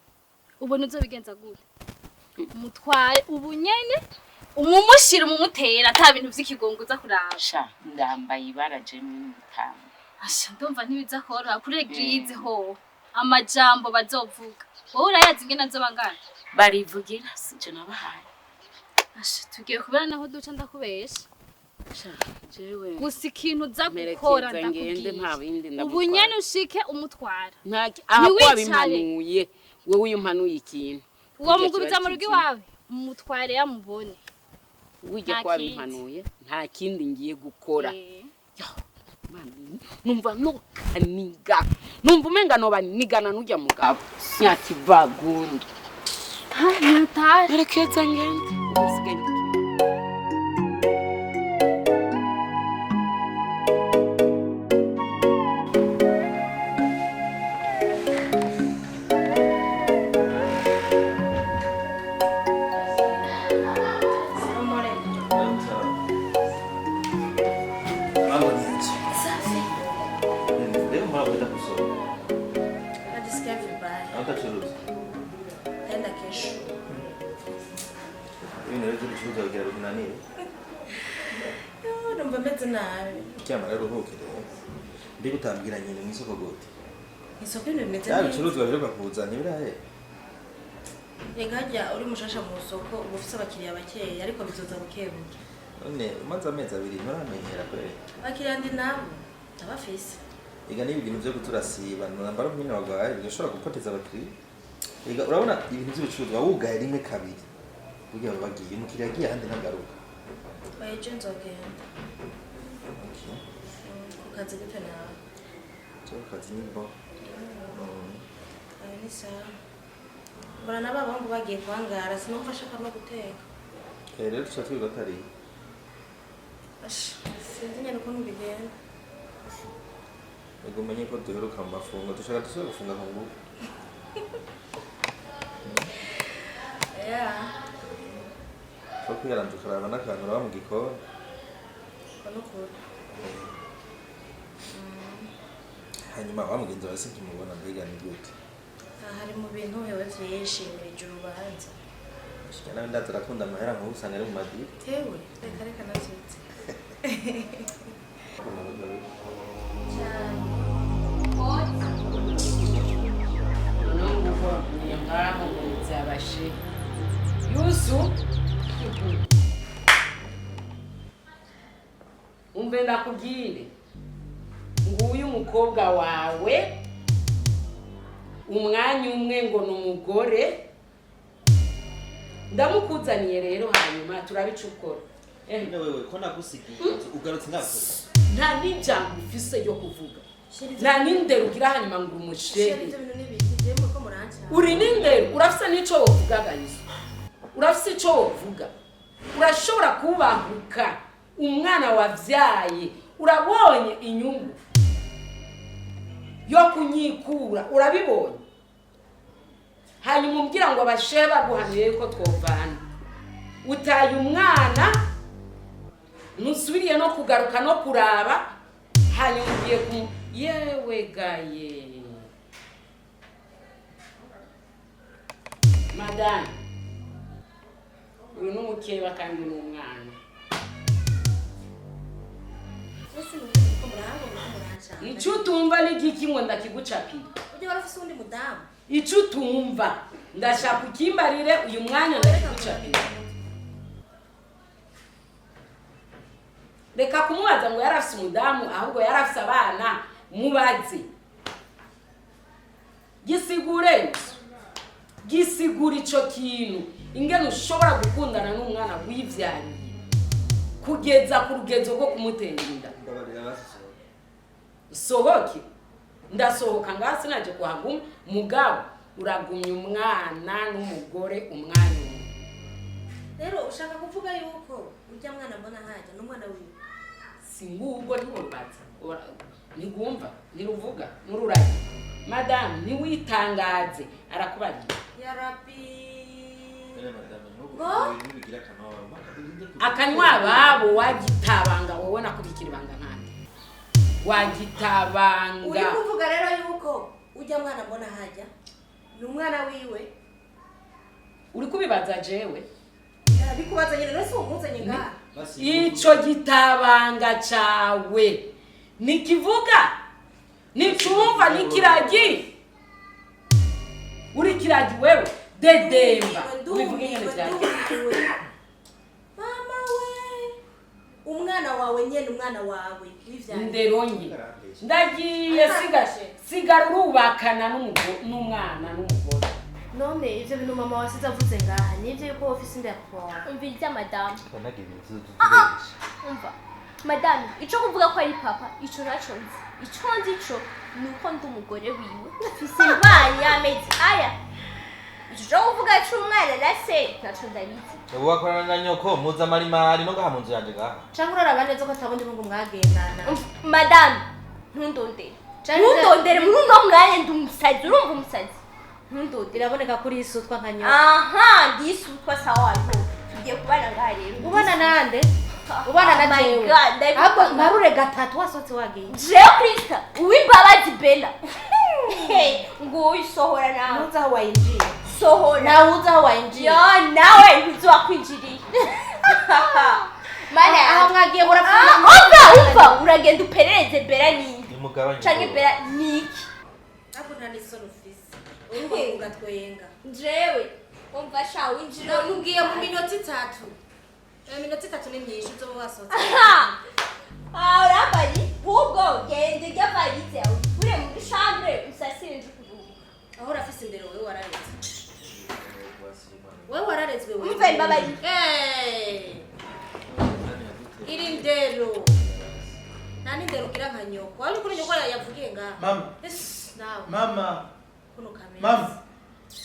Ubona uzobigenza gute? Mutware ubu nyene umumushira umumutera ata bintu vy'ikigongo za kurasha. Ndambaye ibara je n'itanga. Asha ndumva ntibiza kora kuri Eglise ho amajambo bazovuga. Wowe urayazi ingene azobangana? Barivugira sije nabahaye. Asha tugiye kubera naho duca ndakubesha. Jewe gusa ikintu uza gukora ngende nta bindi ndabukora. Ubu nyene ushike umutwara. Ntaki aha kwa bimpanuye wewe uyimpanuye ikintu. Uwo mugubiza mu rugi wawe umutware yamubone. Wije kwa bimpanuye nta kindi ngiye gukora. Numva no kaniga. Numva umenga no banigana nujya mugabo. Nyati bagundi. Ha nyata. Rekeza ngende. Usigende. Ndi gutambira nyine mu isoko gute? Isoko ni meze neza. Bicuruzwa biruka kuzana ibirahe. Yegajya uri mushasha mu isoko ubufise abakiriya bakeya ariko bizoza bukebuke. None umaze amezi abiri nturamenyera kwere. Bakiriya ndi nabo abafise. Iga ni ibintu byo guturasiba nambara mwine wagaye bigashobora gupoteza abakiriya. Iga urabona ibintu by'ibicuruzwa wugaye rimwe kabiri. Burya bagiye umukiriya agiye ahandi ntagaruka. Baje nzogenda. kazi gute nawe? Akazi ni bo. Ayo ni sawa. Mbona n'abahungu bagiye kwangara sinumva ashaka no guteka. Rero tuca twiga atari. Sinzi nyine ukuntu bigenda. Ego menye ko duheruka mu mafungo dushaka dusubira gufunga mu ngufu. So kwiyaranza ukaraba n'akantu uraba mu gikoni. Kanukura. Hanyuma wamugenzi wawe sinkimubona mbega ni gute? Hari mu bintu hewe vyishimira ijuru urubanza. Shikana ndaza rakunda amahera nk'ubu usanga ari mu madini. Tewe reka navyutse. Yusu umbe ndakubwire nguyu umukobwa wawe umwanya umwe ngo ni umugore ndamukuzaniye rero hanyuma turabica ukora wewe ko nagusigiye ugarutse ngakora nta n'ijambo ufise ryo kuvuga nta n'indero ugira hanyuma ngo umushere uri n'indero urafise n'ico wovuga gayiso urafise ico wovuga urashobora kubahuka umwana wavyaye urabonye inyungu yo kunyikura urabibonye hanyuma umbwira ngo abashehe baguhaniye ko twovana utaye umwana nusubiriye no kugaruka no kuraba hanyuma ugiye yewe gaye madame uyu n'umukeba kandi n'umwana icyo utumva n'igiki ngo ndakigucapira ujye warafise undi mudamu icyo utumva ndashaka ukimbarire uyu mwanya ndakigucapira reka kumubaza ngo yarafise umudamu ahubwo yarafise abana mubaze gisigure ico kintu ingene ushobora gukundana n'umwana wivyariye kugeza ku rugezo rwo kumutera inda sohoke ndasohoka ngasi naje kuhaguma mugabo uragumya umwana n'umugore umwanya umwe rero ushaka kuvuga yuko urya mwana mbona haja n'umwana wiwe singubwo ntimurubatse ntigumva ntiruvuga nururaye madame ntiwitangaze arakubarira ya rabbi akanywa babo wagitabanga wowe nakubikira ibanga nkande wagitabanga uri kuvuga rero yuko ujya mwana mbona haja n'umwana wiwe uri kubibaza jewe bikubaza nyine rese umuzanye ngaha ico gitabanga cawe nikivuga nicumva nikiragi uri kiragi wewe dedemba ubivuga nyene vyari mama we umwana wawe nyene umwana wawe wivyari nderonye ndagiye sigara urubakana n'umwana n'umugore none ivyo bintu mama wasize avuze ngaha nivyo yuko ofisi inde yakwa umviriza madame tutuberesha umva madame ico kuvuga ko ari papa ico naco nzi ico nzi ico nuko ndi umugore wiwe mfise imbanyi y'amezi aya ico kuvuga c'umwana na se naco ndabizi ubu wakorana na nyoko muza marimari no ngaha mu nzu yanje ngaha canke uraraba neza ko atabundi ngo mwagendana madame ntundondere ntundondere muri uno mwanya ndi umusazi urumva umusazi ntundondere biraboneka kuri isutwa nka nyoko aha ndisutwa sawa ariko tugiye kubana ngaha rero ubana nande ubana na jewe ahubwo marure gatatu wasotse wagiye jewe Krista uwimbabazi Bella ngo uyisohora nawe ntuzi aho wayinjiye sohora nawe uzi aho wayinjiye yo nawe ntuzi wakwinjiriye mana aho mwagiye murafuna umva uragenda uperereze Bella ninde mugabanye canke Bella niki ako nta n'isoni ufise urumva ugatwenga jewe umva sha winjira nubwiye mu minota 3 minota 3 ni myinshi uzoba wasotse urambari ubwo gende ry'avarize yawe ure muri chambre usasire nje kuruhuka aho urafise indero wewe wararezwe wewe umva imbabari iri ndero nani nderugira nka nyoko wari kuri nyoko yavugiye nga mama nawe mama kuno kamera mama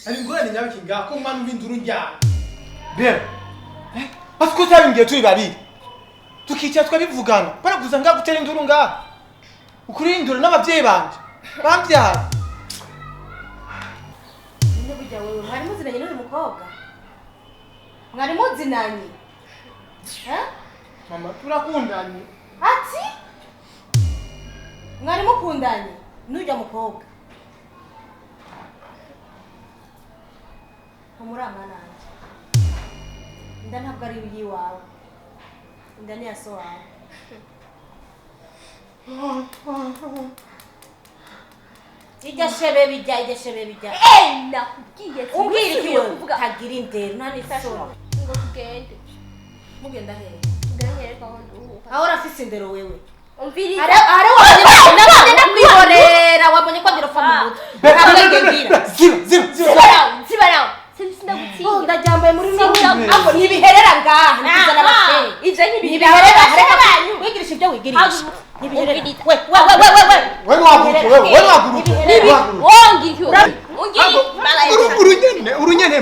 ari ngorane nyabiki nga ko mwana ubinduru njyana bera basi ko tabimbwiye turi babiri tukicara twabivugana baraguza nga gutera induru nga ukuri induru n'abavyeyi banje bambyara ninde burya wewe mwari muzinanye n'uyu mukobwa mwari muzinanye mama turakundanye ati mwari mukundanye n'ujya mukobwa ntamuramana inda ntabwo ari iyiwawe inda ni ya so wawe ijya shebe bijya nakubwiye umbwira iki wewe tagira indero nta n'isoni ngo tugende mugenda hehe ngangereka aho nduhuka aho urafise indero wewe umviriza are wabonye nakwihorera wabonye ko ndiro fa mu mutwe ntabwo ziba nawe sindagutinya ndajyambaye muri nabo nibiherera ngaha nikizana abasheyi ivyo nibiherera hareka wigirisha ibyo wigirisha nibiherera we waguruke we waguruke wongiryo urunyene